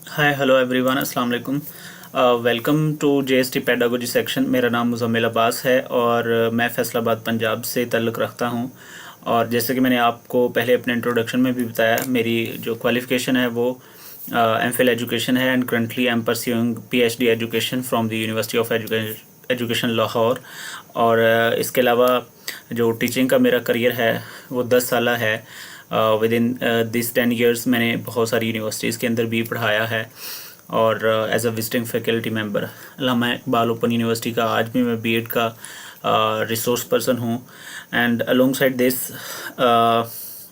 Hi hello everyone अस्सलाम वालेकुम। Welcome to JST pedagogy section. मेरा नाम मुज़म्मिल अब्बास है और मैं फैसलाबाद पंजाब से ताल्लुक़ रखता हूँ। और जैसे कि मैंने आपको पहले अपने इंट्रोडक्शन में भी बताया, मेरी जो क्वालिफ़िकेशन है वो एमफिल एजुकेशन है and currently I am pursuing PhD education from the university of education Lahore. और इसके अलावा जो टीचिंग का मेरा करियर है वो 10 साल है। विद इन दिस 10 ईयर्स मैंने बहुत सारी यूनिवर्सिटीज़ के अंदर भी पढ़ाया है और as a visiting faculty member Allama Iqbal Open University का आज भी मैं बीएड का रिसोर्स पर्सन हूँ। एंड अलोंग साइड दिस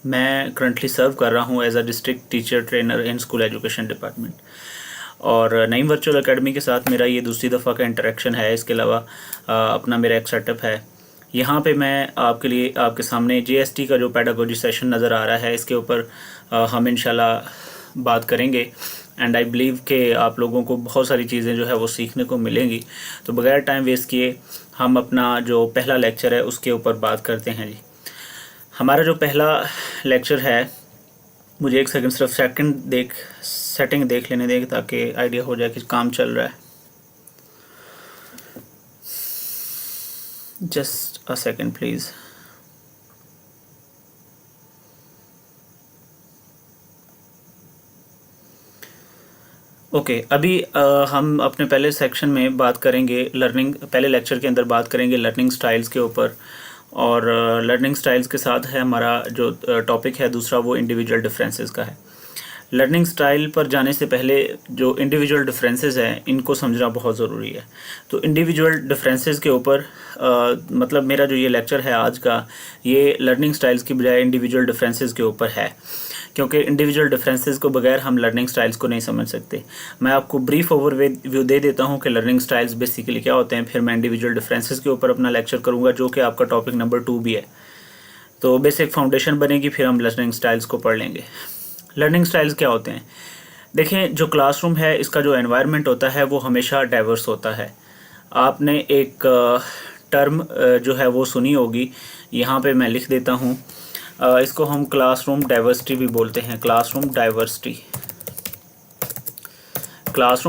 मैं करंटली सर्व कर रहा हूँ as a district teacher trainer in school education department. और नईम वर्चुअल एकेडमी के साथ मेरा ये दूसरी दफ़ा का इंटरेक्शन है। इसके अलावा अपना मेरा एक सेटअप है। यहाँ पे मैं आपके लिए आपके सामने जीएसटी का जो पेडागोजी सेशन नज़र आ रहा है इसके ऊपर हम इंशाल्लाह बात करेंगे। एंड आई बिलीव कि आप लोगों को बहुत सारी चीज़ें जो है वो सीखने को मिलेंगी। तो बगैर टाइम वेस्ट किए हम अपना जो पहला लेक्चर है उसके ऊपर बात करते हैं जी। हमारा जो पहला लेक्चर है, मुझे एक सेकंड सिर्फ सेटिंग देख लेने दें ताकि आइडिया हो जाए कि काम चल रहा है। Just a second please. Okay अभी हम अपने पहले सेक्शन में बात करेंगे पहले लेक्चर के अंदर बात करेंगे लर्निंग स्टाइल्स के ऊपर। और लर्निंग स्टाइल्स के साथ है हमारा जो टॉपिक है दूसरा वो इंडिविजुअल डिफरेंसेस का है। लर्निंग स्टाइल पर जाने से पहले जो इंडिविजुअल डिफरेंसेस हैं इनको समझना बहुत ज़रूरी है। तो इंडिविजुअल डिफरेंसेस के ऊपर मतलब मेरा जो ये लेक्चर है आज का, ये लर्निंग स्टाइल्स की बजाय इंडिविजुअल डिफरेंसेस के ऊपर है, क्योंकि इंडिविजुअल डिफरेंसेस को बगैर हम लर्निंग स्टाइल्स को नहीं समझ सकते। मैं आपको ब्रीफ ओवरव्यू दे देता हूँ कि लर्निंग स्टाइल्स बेसिकली क्या होते हैं, फिर मैं इंडिविजुअल डिफरेंसेस के ऊपर अपना लेक्चर करूँगा जो कि आपका टॉपिक नंबर 2 भी है। तो बेसिक फाउंडेशन बनेगी, फिर हम लर्निंग स्टाइल्स को पढ़ लेंगे। लर्निंग स्टाइल्स क्या होते हैं? देखें, जो क्लासरूम है इसका जो एनवायरनमेंट होता है वो हमेशा डाइवर्स होता है। आपने एक टर्म जो है वो सुनी होगी, यहाँ पे मैं लिख देता हूँ। इसको हम क्लासरूम डाइवर्सिटी भी बोलते हैं। क्लासरूम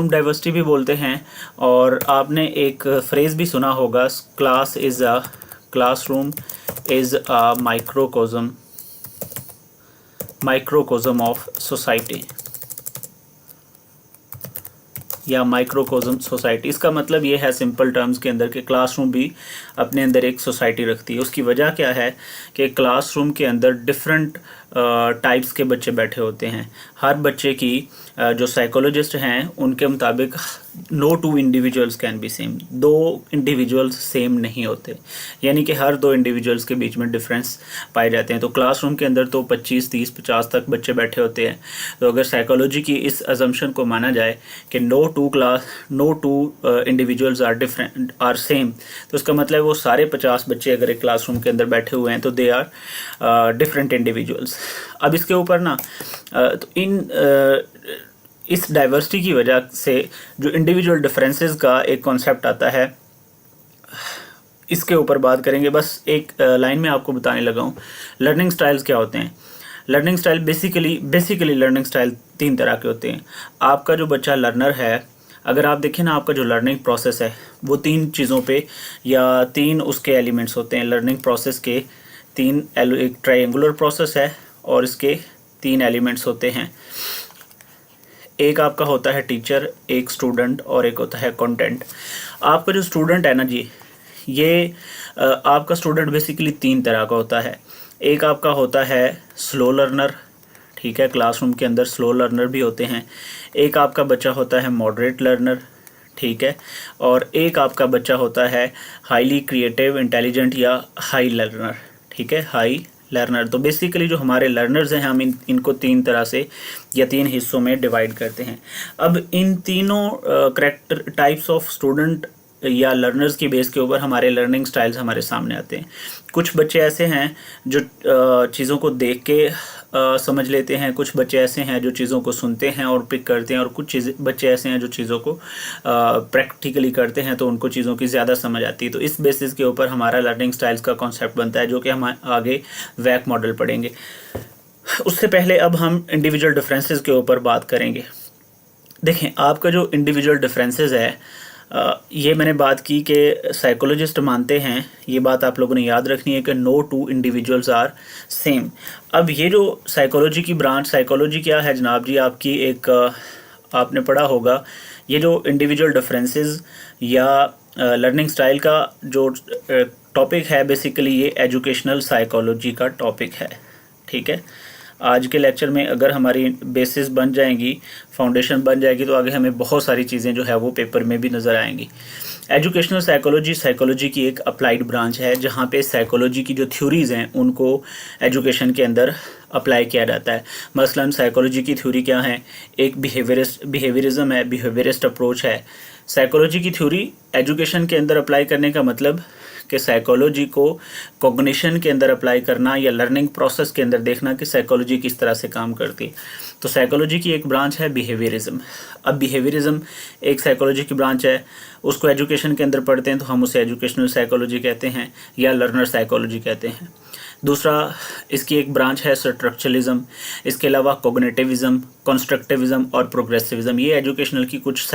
डाइवर्सिटी भी बोलते हैं। और आपने एक फ्रेज़ भी सुना होगा, classroom is a microcosm of society या माइक्रोकोज़म सोसाइटी। इसका मतलब ये है सिंपल टर्म्स के अंदर कि क्लासरूम भी अपने अंदर एक सोसाइटी रखती है। उसकी वजह क्या है कि क्लासरूम के अंदर डिफरेंट टाइप्स के बच्चे बैठे होते हैं। हर बच्चे की जो साइकोलॉजिस्ट हैं उनके मुताबिक no two individuals can be same, दो इंडिविजुअल्स सेम नहीं होते, यानी कि हर दो इंडिविजुअल्स के बीच में डिफरेंस पाए जाते हैं। तो क्लासरूम के अंदर तो 25, 30, 50 तक बच्चे बैठे होते हैं। तो अगर साइकोलॉजी की इस अजम्पशन को माना जाए कि no two individuals are same, तो इसका मतलब वो सारे 50 बच्चे अगर एक क्लासरूम के अंदर बैठे हुए हैं तो दे आर डिफरेंट इंडिविजुअल्स। अब इसके ऊपर ना इस डाइवर्सिटी की वजह से जो इंडिविजुअल डिफरेंसेस का एक कॉन्सेप्ट आता है, इसके ऊपर बात करेंगे। बस एक लाइन में आपको बताने लगा हूँ लर्निंग स्टाइल्स क्या होते हैं। Learning style basically learning style 3 तरह के होते हैं। आपका जो बच्चा लर्नर है, अगर आप देखें ना, आपका जो लर्निंग प्रोसेस है वो 3 चीज़ों पे या 3 उसके एलिमेंट्स होते हैं। लर्निंग प्रोसेस के एक ट्रायंगुलर प्रोसेस है और इसके 3 एलिमेंट्स होते हैं। एक आपका होता है टीचर, एक स्टूडेंट और एक होता है कंटेंट। आपका जो स्टूडेंट है ना जी, ये आपका स्टूडेंट बेसिकली 3 तरह का होता है। एक आपका होता है स्लो लर्नर, ठीक है, क्लासरूम के अंदर स्लो लर्नर भी होते हैं। एक आपका बच्चा होता है मॉडरेट लर्नर, ठीक है, और एक आपका बच्चा होता है हाईली क्रिएटिव, इंटेलिजेंट या हाई लर्नर, ठीक है, हाई लर्नर। तो बेसिकली जो हमारे लर्नर्स हैं हम इनको 3 तरह से या 3 हिस्सों में डिवाइड करते हैं। अब इन तीनों करैक्टर टाइप्स ऑफ स्टूडेंट या लर्नर्स की बेस के ऊपर हमारे लर्निंग स्टाइल्स हमारे सामने आते हैं। कुछ बच्चे ऐसे हैं जो चीज़ों को देख के समझ लेते हैं, कुछ बच्चे ऐसे हैं जो चीज़ों को सुनते हैं और पिक करते हैं, और कुछ बच्चे ऐसे हैं जो चीज़ों को प्रैक्टिकली करते हैं तो उनको चीज़ों की ज़्यादा समझ आती है। तो इस बेसिस के ऊपर हमारा लर्निंग स्टाइल्स का कॉन्सेप्ट बनता है, जो कि हम आगे वैक मॉडल पढ़ेंगे। उससे पहले अब हम इंडिविजुअल डिफरेंसेस के ऊपर बात करेंगे। देखें, आपका जो इंडिविजुअल डिफरेंसेस है, ये मैंने बात की कि साइकोलॉजिस्ट मानते हैं, ये बात आप लोगों ने याद रखनी है कि no two individuals are same. अब ये जो साइकोलॉजी की ब्रांच, साइकोलॉजी क्या है जनाब जी, आपकी एक आपने पढ़ा होगा, ये जो इंडिविजुअल डिफरेंसेस या लर्निंग स्टाइल का जो टॉपिक है, बेसिकली ये एजुकेशनल साइकोलॉजी का टॉपिक है। ठीक है, आज के लेक्चर में अगर हमारी बेसिस बन जाएंगी, फाउंडेशन बन जाएगी, तो आगे हमें बहुत सारी चीज़ें जो है वो पेपर में भी नज़र आएंगी। एजुकेशनल साइकोलॉजी साइकोलॉजी की एक अप्लाइड ब्रांच है, जहाँ पे साइकोलॉजी की जो थ्योरीज़ हैं उनको एजुकेशन के अंदर अप्लाई किया जाता है। मसलन साइकोलॉजी की थ्योरी क्या है, एक बिहेवियरिज्म है, बिहेवियरिस्ट अप्रोच है। साइकोलॉजी की थ्योरी एजुकेशन के अंदर अप्लाई करने का मतलब कि साइकोलॉजी को कॉग्निशन के अंदर अप्लाई करना या लर्निंग प्रोसेस के अंदर देखना कि साइकोलॉजी किस तरह से काम करती है। तो साइकोलॉजी की एक ब्रांच है बिहेवियरिज्म। अब बिहेवियरिज्म एक साइकोलॉजी की ब्रांच है, उसको एजुकेशन के अंदर पढ़ते हैं तो हम उसे एजुकेशनल साइकोलॉजी कहते हैं या लर्नर साइकोलॉजी कहते हैं। दूसरा, इसकी एक ब्रांच है स्ट्रक्चरलिज्म। इसके अलावा कोग्निटिविज्म, कंस्ट्रक्टिविज्म और प्रोग्रेसिविज्म, ये एजुकेशनल की कुछ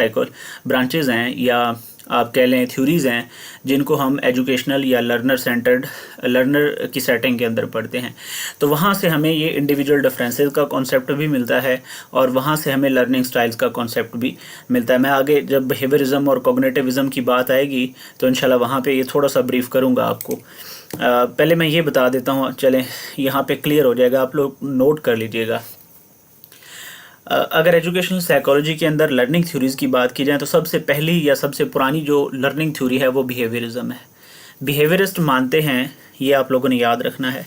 ब्रांचेज हैं या आप कह लें थ्योरीज़ हैं, जिनको हम एजुकेशनल या लर्नर की सेटिंग के अंदर पढ़ते हैं। तो वहाँ से हमें ये इंडिविजुअल डिफरेंसेस का कॉन्सेप्ट भी मिलता है और वहाँ से हमें लर्निंग स्टाइल्स का कॉन्सेप्ट भी मिलता है। मैं आगे जब बिहेवियरिज्म और कोग्निटिविज्म की बात आएगी तो इंशाल्लाह वहाँ पे ये थोड़ा सा ब्रीफ करूँगा आपको। पहले मैं ये बता देता हूँ, चलें यहाँ पे क्लियर हो जाएगा, आप लोग नोट कर लीजिएगा। अगर एजुकेशनल साइकोलॉजी के अंदर लर्निंग थ्योरीज़ की बात की जाए तो सबसे पहली या सबसे पुरानी जो लर्निंग थ्योरी है वो बिहेवियरिज्म है। बिहेवियरिस्ट मानते हैं, ये आप लोगों ने याद रखना है,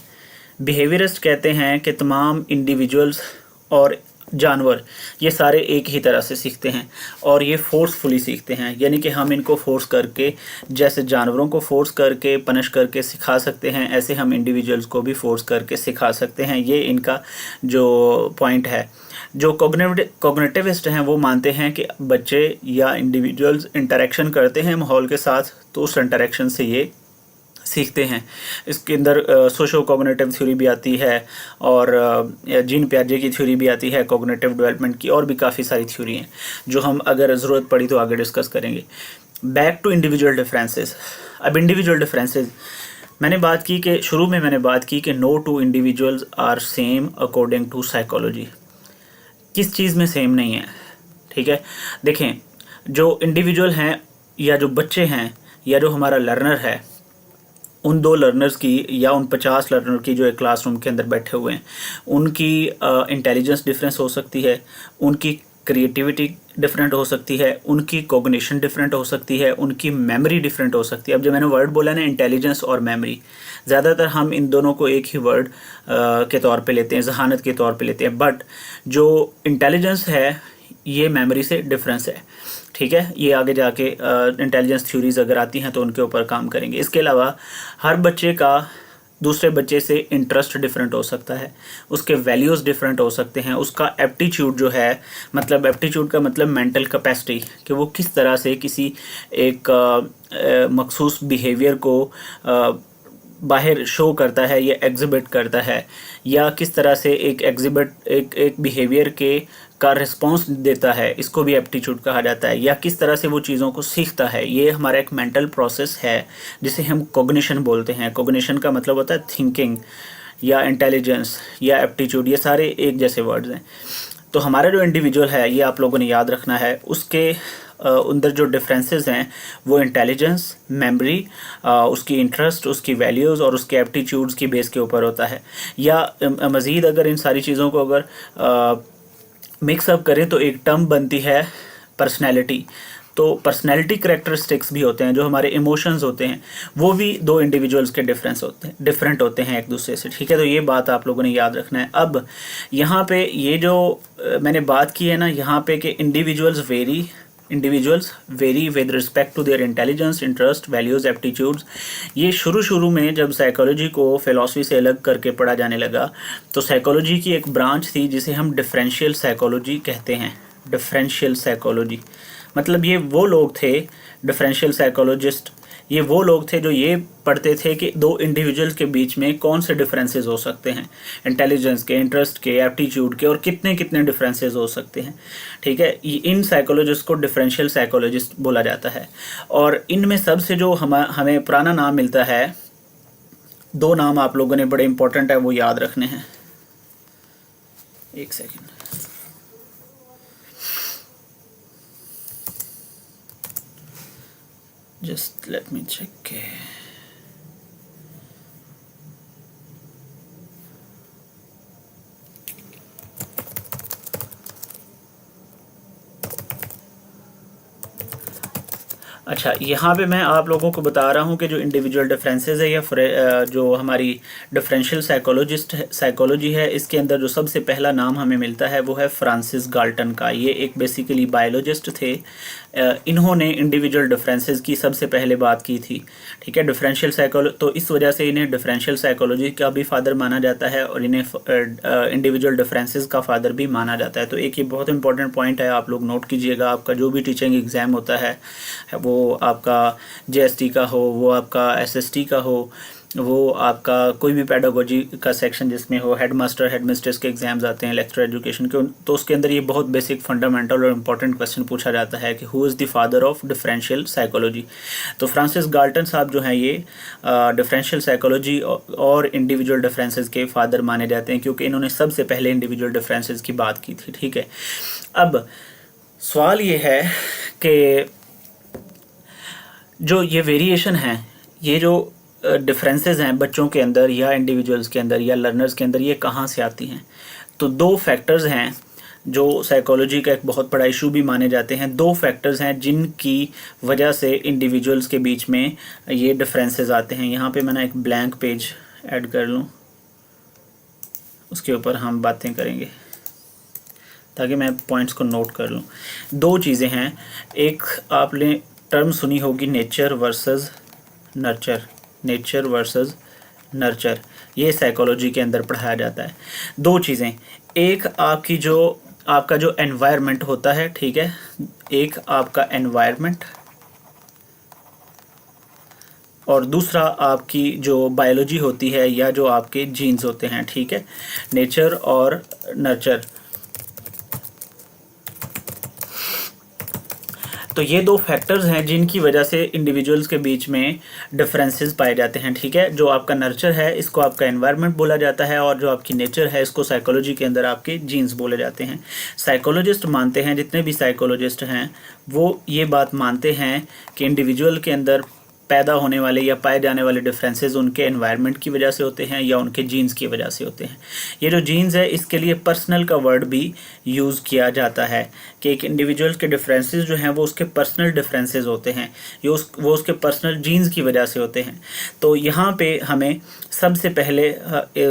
बिहेवियरिस्ट कहते हैं कि तमाम इंडिविजुअल्स और जानवर ये सारे एक ही तरह से सीखते हैं और ये फोर्सफुली सीखते हैं, यानी कि हम इनको फोर्स करके, जैसे जानवरों को फोर्स करके पनिश करके सिखा सकते हैं, ऐसे हम इंडिविजुअल्स को भी फोर्स करके सिखा सकते हैं। ये इनका जो पॉइंट है। जो कॉग्निटिविस्ट हैं वो मानते हैं कि बच्चे या इंडिविजुअल्स इंटरेक्शन करते हैं माहौल के साथ, तो उस इंटरेक्शन से ये सीखते हैं। इसके अंदर सोशो कॉग्निटिव थ्योरी भी आती है और जीन पियाजे की थ्योरी भी आती है कॉग्निटिव डेवलपमेंट की, और भी काफ़ी सारी थ्योरी हैं जो हम अगर ज़रूरत पड़ी तो आगे डिस्कस करेंगे। Back to individual differences. अब इंडिविजुअल डिफरेंसेस मैंने बात की कि शुरू में मैंने बात की कि no two individuals are same according to psychology. किस चीज़ में सेम नहीं है? ठीक है, देखें, जो इंडिविजुअल हैं या जो बच्चे हैं या जो हमारा लर्नर है, उन 2 लर्नर्स की या उन 50 लर्नर की जो एक क्लासरूम के अंदर बैठे हुए हैं, उनकी इंटेलिजेंस डिफरेंस हो सकती है, उनकी क्रिएटिविटी डिफरेंट हो सकती है, उनकी कॉग्निशन डिफरेंट हो सकती है, उनकी मेमोरी डिफरेंट हो सकती है। अब जो मैंने वर्ड बोला ना, इंटेलिजेंस और मेमोरी, ज़्यादातर हम इन दोनों को एक ही वर्ड के तौर पे लेते हैं, जहानत के तौर पे लेते हैं, बट जो इंटेलिजेंस है ये मेमोरी से डिफरेंस है। ठीक है, ये आगे जाके इंटेलिजेंस थ्योरीज अगर आती हैं तो उनके ऊपर काम करेंगे। इसके अलावा हर बच्चे का दूसरे बच्चे से इंटरेस्ट डिफरेंट हो सकता है, उसके वैल्यूज़ डिफरेंट हो सकते हैं, उसका एप्टीट्यूड जो है, मतलब एप्टीट्यूड का मतलब मेंटल कैपेसिटी, कि वो किस तरह से किसी एक मखसूस बिहेवियर को बाहर शो करता है या एग्जिबिट करता है, या किस तरह से एक बिहेवियर के का रिस्पॉन्स देता है, इसको भी एप्टीट्यूड कहा जाता है, या किस तरह से वो चीज़ों को सीखता है। ये हमारा एक मेंटल प्रोसेस है जिसे हम कॉग्निशन बोलते हैं। कॉग्निशन का मतलब होता है थिंकिंग या इंटेलिजेंस या एप्टीट्यूड, ये सारे एक जैसे वर्ड्स हैं। तो हमारा जो इंडिविजुअल है, ये आप लोगों ने याद रखना है, उसके अंदर जो डिफरेंसेस हैं वो इंटेलिजेंस, मेमोरी, उसकी इंटरेस्ट, उसकी वैल्यूज़ और उसके एप्टीट्यूड्स की बेस के ऊपर होता है। या मज़ीद अगर इन सारी चीज़ों को अगर मिक्सअप करें तो एक टर्म बनती है पर्सनैलिटी। तो पर्सनैलिटी करेक्टरिस्टिक्स भी होते हैं, जो हमारे इमोशंस होते हैं, वो भी 2 इंडिविजुअल्स के डिफरेंट होते हैं एक दूसरे से। ठीक है, तो ये बात आप लोगों ने याद रखना है। अब यहाँ पे ये जो मैंने बात की है ना, यहाँ पे कि individuals vary with respect to their intelligence, interest, values, aptitudes. ये शुरू में जब साइकोलॉजी को फिलॉसफी से अलग करके पढ़ा जाने लगा तो साइकोलॉजी की एक ब्रांच थी जिसे हम डिफरेंशियल साइकोलॉजी कहते हैं। डिफरेंशियल साइकोलॉजी मतलब ये वो लोग थे, डिफरेंशियल साइकोलॉजिस्ट, ये वो लोग थे जो ये पढ़ते थे कि दो इंडिविजुअल्स के बीच में कौन से डिफरेंसेस हो सकते हैं, इंटेलिजेंस के, इंटरेस्ट के, एप्टीट्यूड के, और कितने कितने डिफरेंसेस हो सकते हैं। ठीक है, इन साइकोलॉजिस्ट को डिफरेंशियल साइकोलॉजिस्ट बोला जाता है। और इनमें सबसे जो हमें पुराना नाम मिलता है, दो नाम आप लोगों ने बड़े इंपॉर्टेंट है वो याद रखने हैं। एक second, just let me check. अच्छा, यहाँ पे मैं आप लोगों को बता रहा हूँ कि जो इंडिविजुअल डिफरेंसेस है या जो हमारी डिफरेंशियल साइकोलॉजी है, इसके अंदर जो सबसे पहला नाम हमें मिलता है वो है फ्रांसिस गाल्टन का। ये एक बेसिकली बायोलॉजिस्ट थे। इन्होंने इंडिविजुअल डिफरेंसेस की सबसे पहले बात की थी। ठीक है, डिफरेंशियल साइकोलॉजी, तो इस वजह से इन्हें डिफरेंशियल साइकोलॉजी का भी फादर माना जाता है और इन्हें इंडिविजुअल डिफरेंसेस का फादर भी माना जाता है। तो एक ये बहुत इंपॉर्टेंट पॉइंट है, आप लोग नोट कीजिएगा। आपका जो भी टीचिंग एग्ज़ाम होता है, वो आपका जेएसटी का हो, वो आपका एसएसटी का हो, वो आपका कोई भी पेडागोजी का सेक्शन जिसमें हो, हेडमास्टर हेडमिस्ट्रेस के एग्जाम्स आते हैं, लेक्चर एजुकेशन के, तो उसके अंदर ये बहुत बेसिक फंडामेंटल और इम्पोर्टेंट क्वेश्चन पूछा जाता है कि who is the father of differential psychology. तो फ्रांसिस गाल्टन साहब जो हैं ये डिफरेंशियल साइकोलॉजी और इंडिविजुअल डिफरेंसेस के फादर माने जाते हैं, क्योंकि इन्होंने सबसे पहले इंडिविजुअल डिफरेंसेस की बात की थी। ठीक है, अब सवाल ये है कि जो ये वेरिएशन है, ये जो डिफरेंसेस हैं बच्चों के अंदर या इंडिविजुअल्स के अंदर या लर्नर्स के अंदर, ये कहाँ से आती हैं? तो दो फैक्टर्स हैं जो साइकोलॉजी का एक बहुत बड़ा इशू भी माने जाते हैं। दो फैक्टर्स हैं जिनकी वजह से इंडिविजुअल्स के बीच में ये डिफरेंसेस आते हैं। यहाँ पे मैंने एक ब्लैंक पेज ऐड कर लूँ, उसके ऊपर हम बातें करेंगे ताकि मैं पॉइंट्स को नोट कर लूँ। दो चीज़ें हैं, एक आपने टर्म सुनी होगी nature versus nurture. Nature versus nurture, ये साइकोलॉजी के अंदर पढ़ाया जाता है। दो चीज़ें, एक आपका जो एनवायरनमेंट होता है, ठीक है, एक आपका एनवायरनमेंट और दूसरा आपकी जो बायोलॉजी होती है या जो आपके जीन्स होते हैं। ठीक है, नेचर और नर्चर, तो ये दो फैक्टर्स हैं जिनकी वजह से इंडिविजुअल्स के बीच में डिफरेंसेस पाए जाते हैं। ठीक है, जो आपका नर्चर है इसको आपका एनवायरनमेंट बोला जाता है और जो आपकी नेचर है इसको साइकोलॉजी के अंदर आपके जीन्स बोले जाते हैं। साइकोलॉजिस्ट मानते हैं, जितने भी साइकोलॉजिस्ट हैं वो ये बात मानते हैं कि इंडिविजुअल के अंदर पैदा होने वाले या पाए जाने वाले डिफरेंसेस उनके एनवायरनमेंट की वजह से होते हैं या उनके जीन्स की वजह से होते हैं। ये जो जीन्स है इसके लिए पर्सनल का वर्ड भी यूज़ किया जाता है कि एक इंडिविजुअल के डिफरेंसेस जो हैं वो उसके पर्सनल डिफरेंसेस होते हैं, वो उसके पर्सनल जीन्स की वजह से होते हैं। तो यहाँ पे हमें सबसे पहले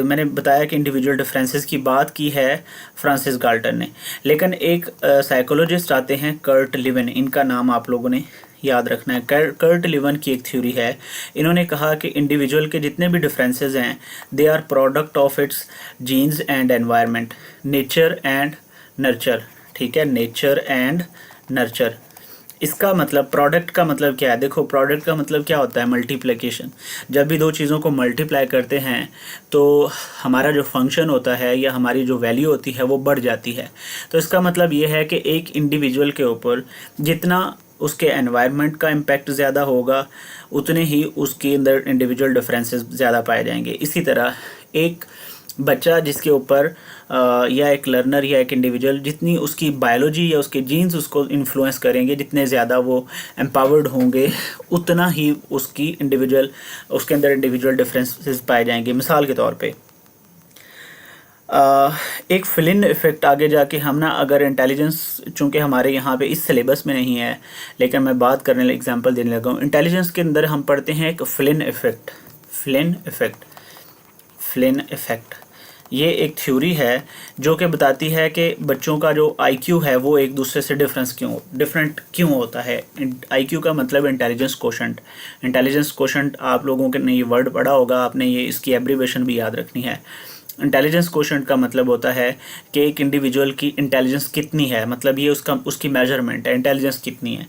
मैंने बताया कि इंडिविजुअल डिफरेंसेस की बात की है फ्रांसिस गाल्टन ने, लेकिन एक साइकोलॉजिस्ट आते हैं कर्ट लिवन, इनका नाम आप लोगों ने याद रखना है। कर्ट लिवन की एक थ्योरी है। इन्होंने कहा कि इंडिविजुअल के जितने भी डिफरेंसेस हैं they are product of its genes and environment, nature and nurture. ठीक है, नेचर एंड नर्चर, इसका मतलब प्रोडक्ट का मतलब क्या है? देखो, प्रोडक्ट का मतलब क्या होता है? मल्टीप्लिकेशन। जब भी दो चीज़ों को मल्टीप्लाई करते हैं तो हमारा जो फंक्शन होता है या हमारी जो वैल्यू होती है वो बढ़ जाती है। तो इसका मतलब ये है कि एक इंडिविजुअल के ऊपर जितना उसके एनवायरनमेंट का इम्पैक्ट ज़्यादा होगा उतने ही उसके अंदर इंडिविजुअल डिफरेंसेस ज़्यादा पाए जाएंगे। इसी तरह एक बच्चा जिसके ऊपर या एक लर्नर या एक इंडिविजुअल, जितनी उसकी बायोलॉजी या उसके जीन्स उसको इन्फ्लुएंस करेंगे, जितने ज़्यादा वो एम्पावर्ड होंगे उतना ही उसके अंदर इंडिविजुअल डिफरेंसेस पाए जाएंगे। मिसाल के तौर पे एक फिलिन इफ़ेक्ट आगे जाके हम ना, अगर इंटेलिजेंस, चूँकि हमारे यहाँ पे इस सिलेबस में नहीं है लेकिन मैं बात करने एग्जांपल देने लगा हूँ, इंटेलिजेंस के अंदर हम पढ़ते हैं एक फिलिन इफ़ेक्ट। ये एक थ्योरी है जो कि बताती है कि बच्चों का जो आईक्यू है वो एक दूसरे से डिफरेंट क्यों होता है। आईक्यू का मतलब इंटेलिजेंस कोशेंट। इंटेलिजेंस कोशेंट आप लोगों के ने ये वर्ड पढ़ा होगा, आपने ये इसकी एब्रीवेशन भी याद रखनी है। इंटेलिजेंस क्वोशेंट का मतलब होता है कि एक इंडिविजुअल की इंटेलिजेंस कितनी है, मतलब ये उसकी मेजरमेंट है, इंटेलिजेंस कितनी है।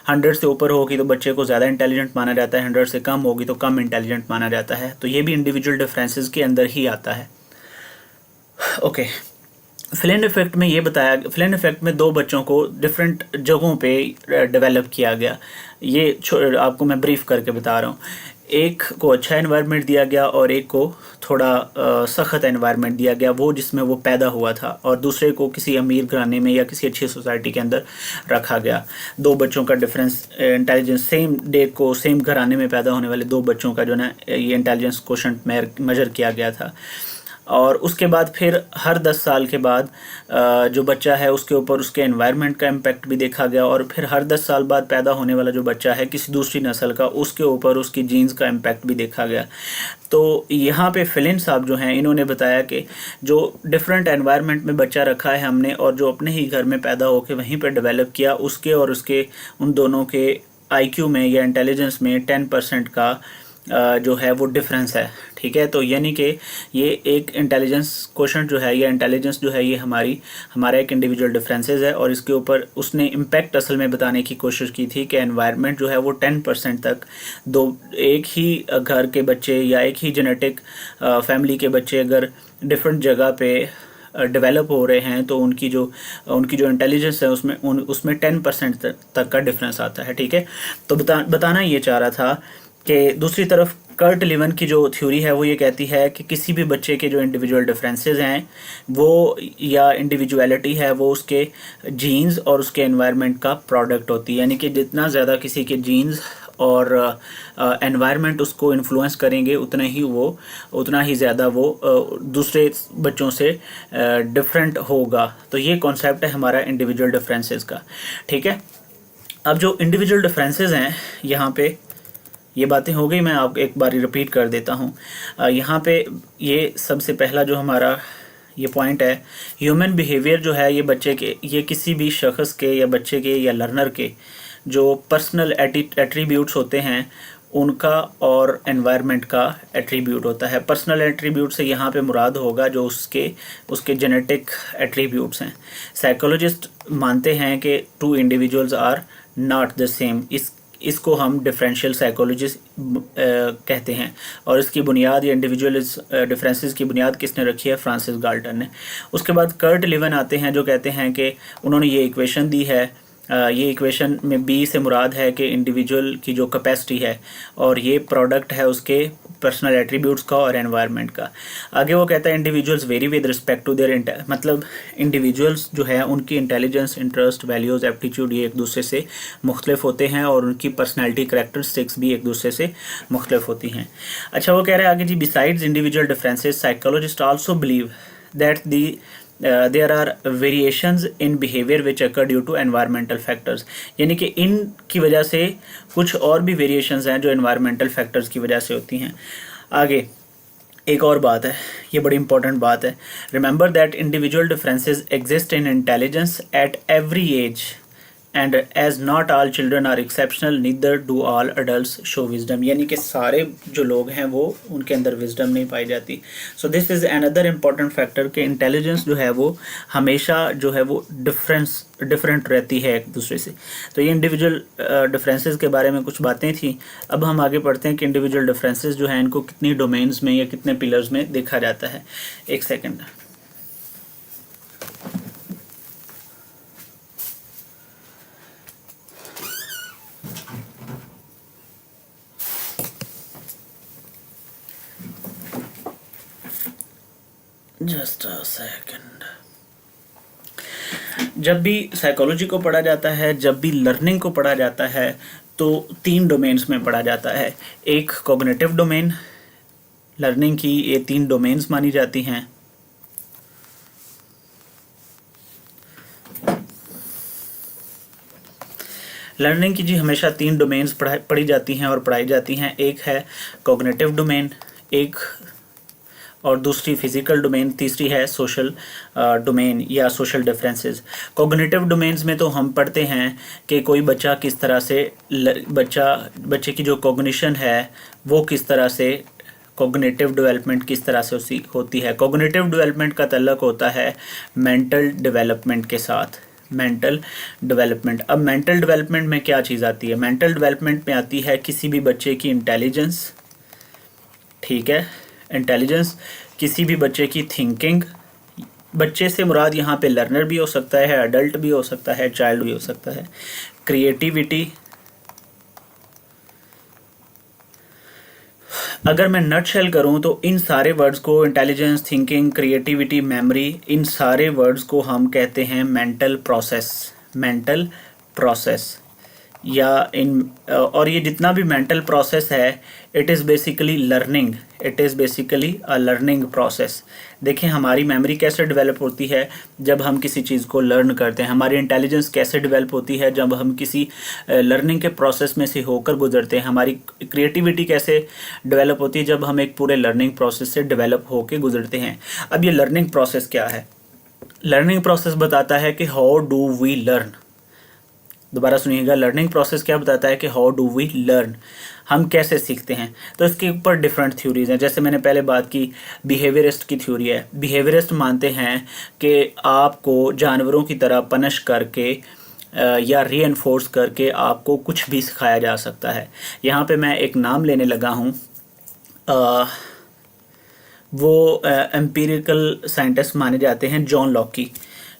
100 से ऊपर होगी तो बच्चे को ज़्यादा इंटेलिजेंट माना जाता है, 100 से कम होगी तो कम इंटेलिजेंट माना जाता है। तो ये भी इंडिविजुअल डिफरेंसेस के अंदर ही आता है। ओके, फ्लिन इफेक्ट में ये बताया, फ्लिन इफेक्ट में दो बच्चों को डिफरेंट जगहों पे डेवलप किया गया। ये आपको मैं ब्रीफ करके बता रहा हूँ। एक को अच्छा एनवायरनमेंट दिया गया और एक को थोड़ा सख्त एनवायरनमेंट दिया गया, वो जिसमें वो पैदा हुआ था, और दूसरे को किसी अमीर घराने में या किसी अच्छी सोसाइटी के अंदर रखा गया। दो बच्चों का डिफरेंस इंटेलिजेंस, सेम डे को सेम घराने में पैदा होने वाले दो बच्चों का जो ना ये इंटेलिजेंस क्वोशेंट मेजर किया गया था। और उसके बाद फिर हर 10 साल के बाद जो बच्चा है उसके ऊपर उसके एनवायरनमेंट का इम्पैक्ट भी देखा गया, और फिर हर 10 साल बाद पैदा होने वाला जो बच्चा है किसी दूसरी नस्ल का, उसके ऊपर उसकी जीन्स का इम्पैक्ट भी देखा गया। तो यहाँ पे फिलिन साहब जो हैं इन्होंने बताया कि जो डिफरेंट एनवायरनमेंट में बच्चा रखा है हमने और जो अपने ही घर में पैदा होकर वहीं पर डेवलप किया, उसके और उसके उन दोनों के आईक्यू में या इंटेलिजेंस में 10% का जो है वो डिफरेंस है। ठीक है, तो यानी कि ये एक इंटेलिजेंस क्वोशेंट जो है या इंटेलिजेंस जो है ये हमारा एक इंडिविजुअल डिफरेंसेस है, और इसके ऊपर उसने इम्पैक्ट असल में बताने की कोशिश की थी कि एनवायरनमेंट जो है वो 10% तक एक ही घर के बच्चे या एक ही जेनेटिक फैमिली के बच्चे अगर डिफरेंट जगह पे डेवलप हो रहे हैं तो उनकी जो इंटेलिजेंस है उसमें 10% तक का डिफरेंस आता है। ठीक है, तो बताना ये चाह रहा था कि दूसरी तरफ कर्ट लिवन की जो थ्योरी है वो ये कहती है कि किसी भी बच्चे के जो इंडिविजुअल डिफरेंसेस हैं वो या इंडिविजुअलिटी है वो उसके जीन्स और उसके एनवायरनमेंट का प्रोडक्ट होती है। यानी कि जितना ज़्यादा किसी के जीन्स और एनवायरनमेंट उसको इन्फ्लुएंस करेंगे उतना ही ज़्यादा वो दूसरे बच्चों से डिफरेंट होगा। तो ये कॉन्सेप्ट है हमारा इंडिविजुअल डिफरेंसेस का। ठीक है, अब जो इंडिविजुअल डिफरेंसेस हैं यहाँ पे ये बातें हो गई, मैं आपको एक बार रिपीट कर देता हूँ। यहाँ पे ये सबसे पहला जो हमारा ये पॉइंट है, ह्यूमन बिहेवियर जो है ये किसी भी शख्स के या बच्चे के या लर्नर के जो पर्सनल एट्रीब्यूट्स होते हैं उनका और एनवायरनमेंट का एट्रीब्यूट होता है। पर्सनल एट्रीब्यूट से यहाँ पे मुराद होगा जो उसके जेनेटिक एट्रीब्यूट्स हैं। साइकोलॉजिस्ट मानते हैं कि two individuals are not the same, इसको हम डिफरेंशियल साइकोलॉजी कहते हैं, और इसकी बुनियाद या इंडिविजुअल डिफरेंसेस की बुनियाद किसने रखी है? फ्रांसिस गाल्टन ने। उसके बाद कर्ट लिवन आते हैं जो कहते हैं कि उन्होंने ये इक्वेशन दी है, ये इक्वेशन में बी से मुराद है कि इंडिविजुअल की जो कैपेसिटी है और ये प्रोडक्ट है उसके पर्सनल एट्रीब्यूट्स का और एनवायरनमेंट का। आगे वो कहता है individuals vary with respect to their, मतलब इंडिविजुअल्स जो है उनकी इंटेलिजेंस, इंटरेस्ट, वैल्यूज़, एप्टीट्यूड ये एक दूसरे से मुख्तलिफ होते हैं और उनकी पर्सनैलिटी करैक्टरिस्टिक्स भी एक दूसरे से मुख्तलिफ होती हैं। अच्छा, वो कह रहे हैं आगे जी, besides individual differences psychologist also believe that there are variations in behavior which occur due to environmental factors, यानी कि इनकी वजह से कुछ और भी वेरिएशंस हैं जो environmental factors की वजह से होती हैं। आगे एक और बात है, ये बड़ी इंपॉर्टेंट बात है, remember that individual differences exist in intelligence at every age and as not all children are exceptional neither do all adults show wisdom, यानी कि सारे जो लोग हैं वो उनके अंदर विजडम नहीं पाई जाती। So this is another important factor कि इंटेलिजेंस जो है वो हमेशा जो है वो डिफरेंट रहती है एक दूसरे से। तो ये इंडिविजुअल डिफरेंसेस के बारे में कुछ बातें थी। अब हम आगे पढ़ते हैं कि इंडिविजुअल डिफरेंसेस जो हैं इनको कितनी डोमेन्स में या कितने पिलर्स में देखा जाता है। एक सेकेंड, जस्ट अ सेकंड। जब भी साइकोलॉजी को पढ़ा जाता है, जब भी लर्निंग को पढ़ा जाता है तो 3 डोमेन्स में पढ़ा जाता है। एक कॉग्निटिव डोमेन, लर्निंग की ये 3 डोमेन्स मानी जाती हैं। लर्निंग की जी हमेशा 3 डोमेन्स पढ़ी जाती हैं और पढ़ाई जाती हैं। एक है कॉग्निटिव डोमेन, एक और दूसरी फिजिकल डोमेन, तीसरी है सोशल डोमेन या सोशल डिफरेंसेस। कॉग्निटिव डोमेन्स में तो हम पढ़ते हैं कि कोई बच्चा किस तरह से बच्चे की जो कॉग्निशन है वो किस तरह से कॉग्निटिव डेवलपमेंट किस तरह से उसी होती है। कॉग्निटिव डेवलपमेंट का ताल्लुक होता है मेंटल डेवलपमेंट के साथ। मेंटल डेवलपमेंट, अब मेंटल डेवलपमेंट में क्या चीज़ आती है? मेंटल डेवलपमेंट में आती है किसी भी बच्चे की इंटेलिजेंस, ठीक है, इंटेलिजेंस, किसी भी बच्चे की थिंकिंग। बच्चे से मुराद यहाँ पे लर्नर भी हो सकता है, अडल्ट भी हो सकता है, चाइल्ड भी हो सकता है। क्रिएटिविटी, अगर मैं नटशेल करूँ तो इन सारे वर्ड्स को, इंटेलिजेंस, थिंकिंग, क्रिएटिविटी, मेमोरी, इन सारे वर्ड्स को हम कहते हैं मेंटल प्रोसेस। मेंटल प्रोसेस या और ये जितना भी मेंटल प्रोसेस है, it is basically learning, it is basically a learning process. देखें हमारी मेमोरी कैसे डेवलप होती है जब हम किसी चीज़ को लर्न करते हैं। हमारी इंटेलिजेंस कैसे डेवलप होती है जब हम किसी लर्निंग के प्रोसेस में से होकर गुजरते हैं। हमारी क्रिएटिविटी कैसे डेवलप होती है जब हम एक पूरे लर्निंग प्रोसेस से डेवलप होकर गुजरते हैं। अब ये लर्निंग प्रोसेस क्या है? लर्निंग प्रोसेस बताता है कि हाउ डू वी लर्न। दोबारा सुनिएगा, लर्निंग प्रोसेस क्या बताता है कि हाउ डू वी लर्न, हम कैसे सीखते हैं। तो इसके ऊपर डिफरेंट थ्योरीज हैं। जैसे मैंने पहले बात की, बिहेवियरिस्ट की थ्योरी है। बिहेवियरिस्ट मानते हैं कि आपको जानवरों की तरह पनिश करके या रीएनफोर्स करके आपको कुछ भी सिखाया जा सकता है। यहाँ पे मैं एक नाम लेने लगा हूँ, वो एम्पिरिकल साइंटिस्ट माने जाते हैं जॉन लॉकी।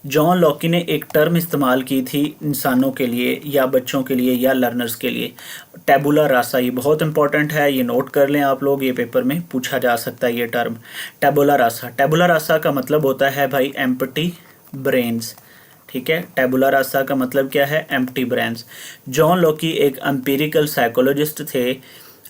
जॉन लॉकी ने एक टर्म इस्तेमाल की थी इंसानों के लिए या बच्चों के लिए या लर्नर्स के लिए, टैबुला रासा। ये बहुत इंपॉर्टेंट है, ये नोट कर लें आप लोग, ये पेपर में पूछा जा सकता है ये टर्म, टैबुला रासा। टैबुला रासा का मतलब होता है भाई एम्प्टी ब्रेन्स, ठीक है। टैबुला रासा का मतलब क्या है? Empty brains. जॉन लॉकी एक एम्पिरिकल साइकोलॉजिस्ट थे।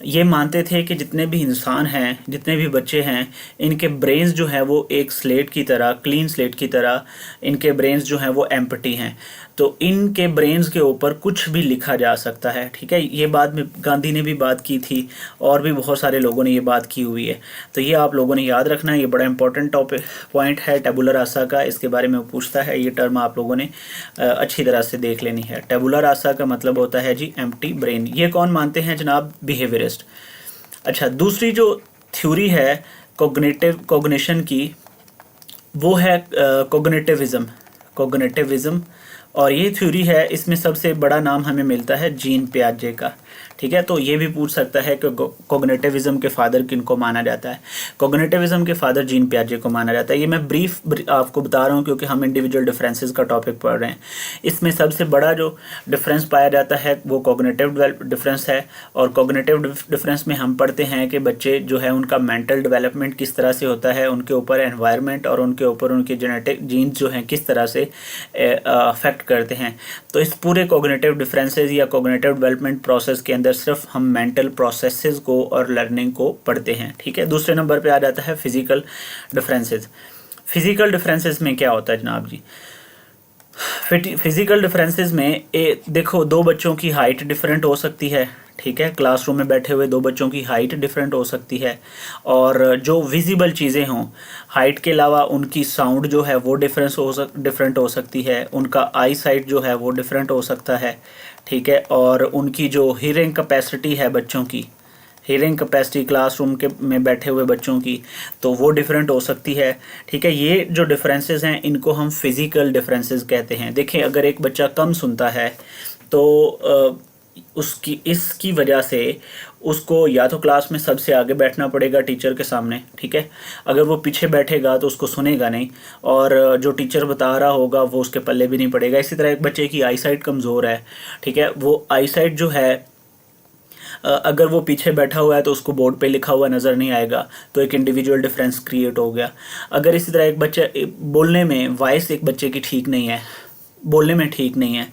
ये मानते थे कि जितने भी इंसान हैं, जितने भी बच्चे हैं, इनके ब्रेन्स जो है वो एक स्लेट की तरह, क्लीन स्लेट की तरह इनके ब्रेन्स जो हैं वो एम्प्टी हैं। तो इनके ब्रेन्स के ऊपर कुछ भी लिखा जा सकता है, ठीक है। ये बाद में गांधी ने भी बात की थी और भी बहुत सारे लोगों ने ये बात की हुई है। तो ये आप लोगों ने याद रखना है, ये बड़ा इंपॉर्टेंट टॉपिक पॉइंट है टैबुला रासा का। इसके बारे में पूछता है, ये टर्म आप लोगों ने अच्छी तरह से देख लेनी है। टैबुला रासा का मतलब होता है जी एम्प्टी ब्रेन। ये कौन मानते हैं जनाब? बिहेवियरिस्ट। अच्छा, दूसरी जो थ्योरी है कॉग्निशन की, वो है कॉग्निटिविज्म। कॉग्निटिविज्म, और ये थ्योरी है, इसमें सबसे बड़ा नाम हमें मिलता है जीन पियाजे का, ठीक है। तो ये भी पूछ सकता है कि कॉग्निटिविज्म के फादर किनको माना जाता है? कॉग्निटिविज्म के फादर जीन पियाजे को माना जाता है। ये मैं ब्रीफ आपको बता रहा हूँ क्योंकि हम इंडिविजुअल डिफरेंसेस का टॉपिक पढ़ रहे हैं। इसमें सबसे बड़ा जो डिफरेंस पाया जाता है वो कॉग्निटिव डिफरेंस है। और कॉग्निटिव डिफरेंस में हम पढ़ते हैं कि बच्चे जो है उनका मेंटल डेवलपमेंट किस तरह से होता है, उनके ऊपर एनवायरनमेंट और उनके ऊपर उनके जेनेटिक जीन्स जो हैं किस तरह से अफेक्ट करते हैं। तो इस पूरे कॉग्निटिव डिफरेंसेस या कॉग्निटिव डेवलपमेंट प्रोसेस के अंदर सिर्फ हम मेंटल प्रोसेसेस को और लर्निंग को पढ़ते हैं, ठीक है। दूसरे नंबर पे आ जाता है फिजिकल डिफरेंसेस। फिजिकल डिफरेंसेस में क्या होता है जनाब जी? फिजिकल डिफरेंसेस में देखो, दो बच्चों की हाइट डिफरेंट हो सकती है, ठीक है। क्लासरूम में बैठे हुए दो बच्चों की हाइट डिफरेंट हो सकती है। और जो विजिबल चीज़ें हों, हाइट के अलावा उनकी साउंड जो है वो डिफरेंट हो सकती है। उनका आई साइट जो है वो डिफरेंट हो सकता है, ठीक है। और उनकी जो हियरिंग कैपेसिटी है बच्चों की, हियरिंग कैपेसिटी क्लासरूम के में बैठे हुए बच्चों की, तो वो डिफरेंट हो सकती है, ठीक है। ये जो डिफरेंसेस हैं इनको हम फिजिकल डिफरेंसेस कहते हैं। देखें, अगर एक बच्चा कम सुनता है तो इसकी वजह से उसको या तो क्लास में सबसे आगे बैठना पड़ेगा टीचर के सामने, ठीक है। अगर वो पीछे बैठेगा तो उसको सुनेगा नहीं और जो टीचर बता रहा होगा वो उसके पल्ले भी नहीं पड़ेगा। इसी तरह एक बच्चे की आई साइट कमज़ोर है, ठीक है, वो आई साइट जो है अगर वो पीछे बैठा हुआ है तो उसको बोर्ड पे लिखा हुआ नज़र नहीं आएगा, तो एक इंडिविजुअल डिफरेंस क्रिएट हो गया। अगर इसी तरह एक बच्चा बोलने में, वॉइस एक बच्चे की ठीक नहीं है, बोलने में ठीक नहीं है,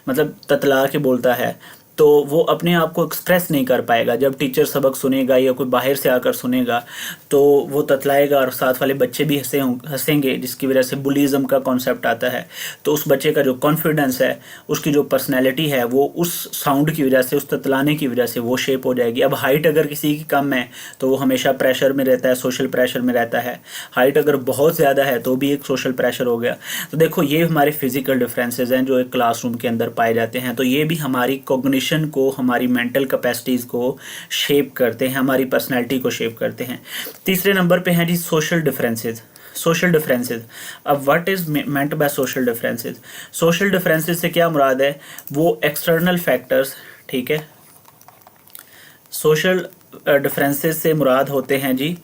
मतलब ततला के बोलता है, तो वो अपने आप को एक्सप्रेस नहीं कर पाएगा। जब टीचर सबक सुनेगा या कोई बाहर से आकर सुनेगा तो वो ततलाएगा और साथ वाले बच्चे भी हंसेंगे, जिसकी वजह से बुलिज्म का कॉन्सेप्ट आता है। तो उस बच्चे का जो कॉन्फिडेंस है, उसकी जो पर्सनैलिटी है, वो उस साउंड की वजह से, उस ततलाने की वजह से वो शेप हो जाएगी। अब हाइट अगर किसी की कम है तो वो हमेशा प्रेशर में रहता है, सोशल प्रेशर में रहता है। हाइट अगर बहुत ज़्यादा है तो भी एक सोशल प्रेशर हो गया। तो देखो, ये हमारे फिजिकल डिफरेंसेस हैं जो एक क्लासरूम के अंदर पाए जाते हैं। तो ये भी हमारी कॉग्निशन एजुकेशन को, हमारी मेंटल कैपेसिटीज़ को शेप करते हैं, हमारी पर्सनैलिटी को शेप करते हैं। तीसरे नंबर पे हैं जी सोशल डिफरेंसेस। सोशल डिफरेंसेस, अब what is meant by social differences? Social differences से क्या मुराद है? वो एक्सटर्नल फैक्टर्स, ठीक है, सोशल डिफरेंसेस से मुराद होते हैं जी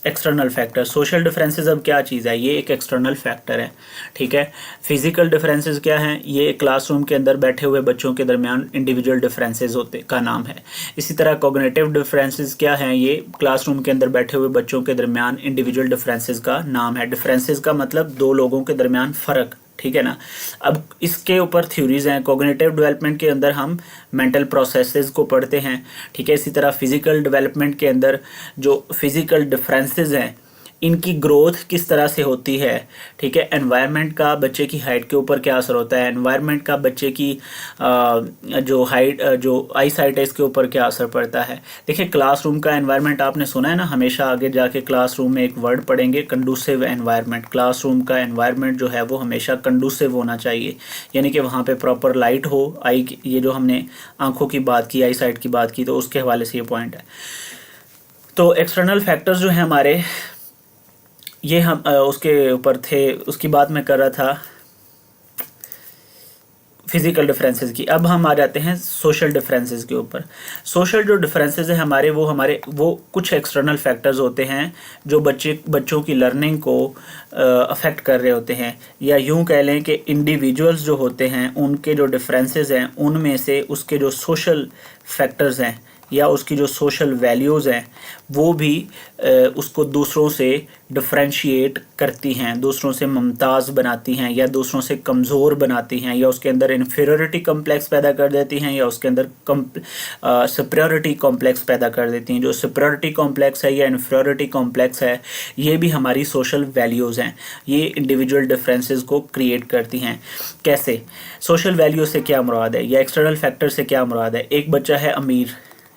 एक्सटर्नल फैक्टर। सोशल डिफरेंसेस अब क्या चीज़ है? ये एक एक्सटर्नल फैक्टर है, ठीक है। फिजिकल डिफरेंसेस क्या हैं? ये क्लासरूम के अंदर बैठे हुए बच्चों के दरमियान इंडिविजुअल डिफरेंसेस होते का नाम है। इसी तरह कॉग्निटिव डिफरेंसेस क्या हैं? ये क्लासरूम के अंदर बैठे हुए बच्चों के दरमियान इंडिविजुअल डिफरेंसेस का नाम है। डिफरेंसेस का मतलब दो लोगों के दरमियान फ़र्क, ठीक है ना। अब इसके ऊपर थ्योरीज हैं। कॉग्निटिव डेवलपमेंट के अंदर हम मेंटल प्रोसेसेस को पढ़ते हैं, ठीक है। इसी तरह फिजिकल डेवलपमेंट के अंदर जो फिजिकल डिफरेंसेस हैं, इनकी ग्रोथ किस तरह से होती है, ठीक है। एनवायरनमेंट का बच्चे की हाइट के ऊपर क्या असर होता है, एनवायरनमेंट का बच्चे की जो हाइट, जो आई साइट है, इसके ऊपर क्या असर पड़ता है। देखिए क्लासरूम का एनवायरनमेंट आपने सुना है ना, हमेशा आगे जाके क्लासरूम में एक वर्ड पढ़ेंगे, कंडूसिव एनवायरनमेंट। क्लासरूम का एनवायरनमेंट जो है वो हमेशा कंडूसिव होना चाहिए, यानी कि वहाँ पे प्रॉपर लाइट हो। आई, ये जो हमने आंखों की बात की, आई साइट की बात की, तो उसके हवाले से ये पॉइंट है। तो एक्सटर्नल फैक्टर्स जो हैं हमारे, ये हम उसके ऊपर थे, उसकी बात मैं कर रहा था फिजिकल डिफरेंसेस की। अब हम आ जाते हैं सोशल डिफरेंसेस के ऊपर। सोशल जो डिफरेंसेस हैं हमारे, वो कुछ एक्सटर्नल फैक्टर्स होते हैं जो बच्चों की लर्निंग को अफेक्ट कर रहे होते हैं, या यूं कह लें कि इंडिविजुअल्स जो होते हैं उनके जो डिफरेंसेस हैं उनमें से उसके जो सोशल फैक्टर्स हैं या उसकी जो सोशल वैल्यूज़ हैं वो भी उसको दूसरों से डिफ्रेंशिएट करती हैं, दूसरों से मुमताज़ बनाती हैं, या दूसरों से कमज़ोर बनाती हैं, या उसके अंदर इन्फीरियरिटी कॉम्प्लेक्स पैदा कर देती हैं, या उसके अंदर सुपीरियरिटी कॉम्प्लेक्स पैदा कर देती हैं। जो सुपीरियरिटी कॉम्प्लेक्स है या इन्फीरियरिटी कॉम्प्लेक्स है, ये भी हमारी सोशल वैल्यूज़ हैं, ये इंडिविजुअल डिफरेंसेस को क्रिएट करती हैं। कैसे? सोशल वैल्यू से क्या मुराद है या एक्सटर्नल फैक्टर से क्या मुराद है? एक बच्चा है अमीर,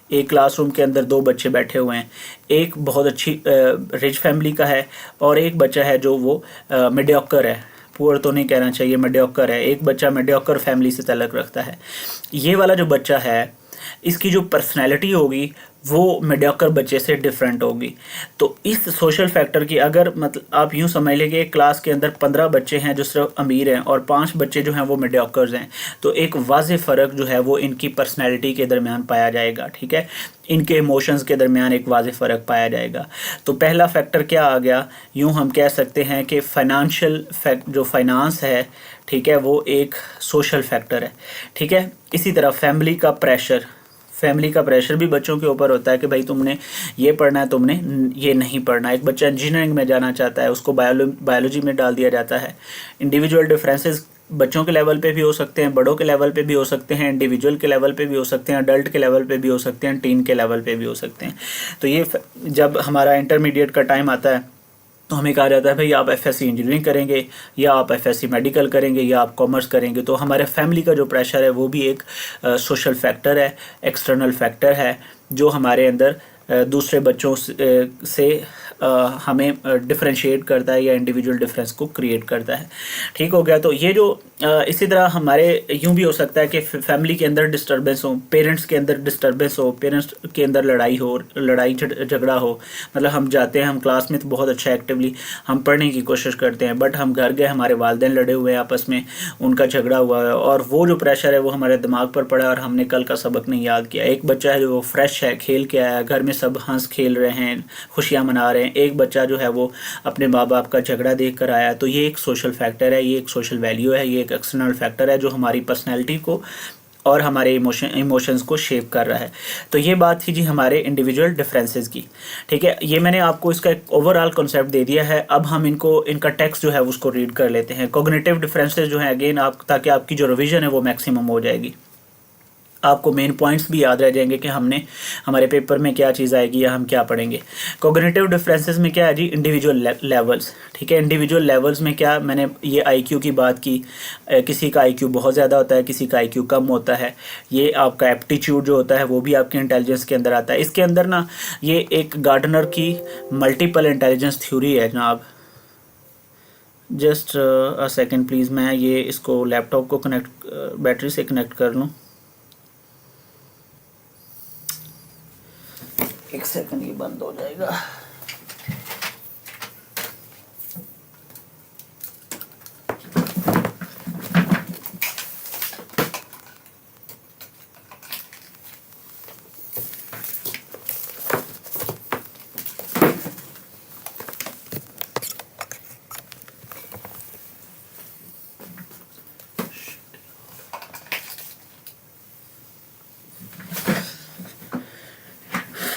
एक क्लासरूम के अंदर दो बच्चे बैठे हुए हैं, एक बहुत अच्छी रिच फैमिली का है और एक बच्चा है जो वो मीडियोकर है, पुअर तो नहीं कहना चाहिए, मीडियोकर है। एक बच्चा मीडियोकर फैमिली से ताल्लुक़ रखता है। ये वाला जो बच्चा है, इसकी जो पर्सनैलिटी होगी वो मीडियोकर बच्चे से डिफरेंट होगी। तो इस सोशल फैक्टर की, अगर मतलब आप यूँ समझ लें कि क्लास के अंदर 15 बच्चे हैं जो सिर्फ अमीर हैं और 5 बच्चे जो हैं वो मीडियोकर्स हैं, तो एक वाज़ेह फ़र्क जो है वो इनकी पर्सनैलिटी के दरमियान पाया जाएगा, ठीक है। इनके इमोशंस के दरमियान एक वाज़ेह फ़र्क पाया जाएगा। तो पहला फैक्टर क्या आ गया? यूँ हम कह सकते हैं कि फाइनेंशियल फैक्ट, जो फाइनेंस है, ठीक है, वो एक सोशल फैक्टर है, ठीक है। इसी तरह फैमिली का प्रेशर, फैमिली का प्रेशर भी बच्चों के ऊपर होता है कि भाई तुमने ये पढ़ना है, तुमने ये नहीं पढ़ना। एक बच्चा इंजीनियरिंग में जाना चाहता है, उसको बायोलॉजी में डाल दिया जाता है। इंडिविजुअल डिफरेंसेस बच्चों के लेवल पे भी हो सकते हैं, बड़ों के लेवल पे भी हो सकते हैं, इंडिविजुअल के लेवल पे भी हो सकते हैं, अडल्ट के लेवल पे भी हो सकते हैं, टीन के लेवल पे भी हो सकते हैं। तो ये जब हमारा इंटरमीडिएट का टाइम आता है तो हमें कहा जाता है भाई आप एफएससी इंजीनियरिंग करेंगे या आप एफएससी मेडिकल करेंगे या आप कॉमर्स करेंगे। तो हमारे फैमिली का जो प्रेशर है वो भी एक सोशल फैक्टर है, एक्सटर्नल फैक्टर है, जो हमारे अंदर दूसरे बच्चों से हमें डिफरेंशिएट करता है या इंडिविजुअल डिफरेंस को क्रिएट करता है। ठीक हो गया। तो ये जो इसी तरह हमारे यूं भी हो सकता है कि फैमिली के अंदर डिस्टर्बेंस हो, पेरेंट्स के अंदर डिस्टर्बेंस हो, पेरेंट्स के अंदर लड़ाई झगड़ा हो। मतलब हम जाते हैं, हम क्लास में तो बहुत अच्छा एक्टिवली हम पढ़ने की कोशिश करते हैं, बट हम घर गए, हमारे वालिदैन लड़े हुए हैं आपस में, उनका झगड़ा हुआ है और वो जो प्रेशर है वो हमारे दिमाग पर पड़ा और हमने कल का सबक नहीं याद किया। एक बच्चा है जो वो फ्रेश है, खेल के आया, घर में सब हंस खेल रहे हैं, खुशियाँ मना रहे हैं। एक बच्चा जो है वो अपने माँ बाप का झगड़ा देख कर आया। तो ये एक सोशल फैक्टर है, ये एक सोशल वैल्यू है, ये एक एक्सटर्नल फैक्टर है जो हमारी पर्सनैलिटी को और हमारे इमोशंस को शेप कर रहा है। तो ये बात थी जी हमारे इंडिविजुअल डिफरेंसेस की। ठीक है, ये मैंने आपको इसका एक ओवरऑल कॉन्सेप्ट दे दिया है। अब हम इनका टेक्स्ट जो है उसको रीड कर लेते हैं। कॉग्निटिव डिफरेंसेस जो है अगेन ताकि आपकी जो रिवीजन है वो मैक्सिमम हो जाएगी, आपको मेन पॉइंट्स भी याद रह जाएंगे कि हमारे पेपर में क्या चीज़ आएगी या हम क्या पढ़ेंगे। कॉग्निटिव डिफरेंसेस में क्या है जी, इंडिविजुअल लेवल्स। ठीक है, इंडिविजुअल लेवल्स में क्या, मैंने ये आईक्यू की बात की, किसी का आईक्यू बहुत ज़्यादा होता है, किसी का आईक्यू कम होता है। ये आपका एप्टीट्यूड जो होता है वो भी आपके इंटेलिजेंस के अंदर आता है। इसके अंदर ना ये एक गार्डनर की मल्टीपल इंटेलिजेंस थ्योरी है जनाब। जस्ट अ सेकेंड प्लीज़, मैं ये इसको लैपटॉप को बैटरी से कनेक्ट कर लूँ। एक सेकंड, ये बंद हो जाएगा।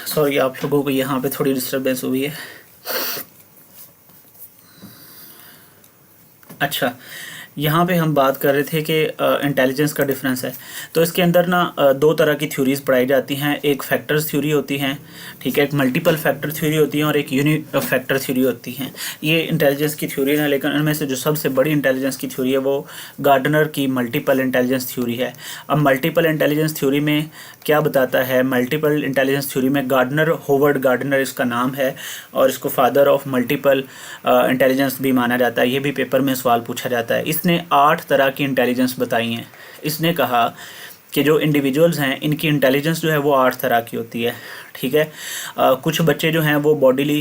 सॉरी, आप लोगों को यहाँ पे थोड़ी डिस्टर्बेंस हुई है। अच्छा, यहाँ पे हम बात कर रहे थे कि इंटेलिजेंस का डिफरेंस है। तो इसके अंदर ना दो तरह की थ्योरीज पढ़ाई जाती हैं। एक फैक्टर्स थ्योरी होती हैं, ठीक है, एक मल्टीपल फैक्टर थ्योरी होती है और एक यूनिट फैक्टर थ्योरी होती हैं। ये इंटेलिजेंस की थ्योरी है, लेकिन उनमें से जो सबसे बड़ी इंटेलिजेंस की थ्योरी है वो गार्डनर की मल्टीपल इंटेलिजेंस थ्योरी है। अब मल्टीपल इंटेलिजेंस थ्योरी में क्या बताता है? मल्टीपल इंटेलिजेंस थ्योरी में गार्डनर, होवर्ड गार्डनर इसका नाम है, और इसको फादर ऑफ मल्टीपल इंटेलिजेंस भी माना जाता है। ये भी पेपर में सवाल पूछा जाता है। इसने 8 तरह की इंटेलिजेंस बताई हैं। इसने कहा कि जो इंडिविजुअल्स हैं इनकी इंटेलिजेंस जो है वो 8 तरह की होती है, ठीक है। कुछ बच्चे जो हैं वो बॉडीली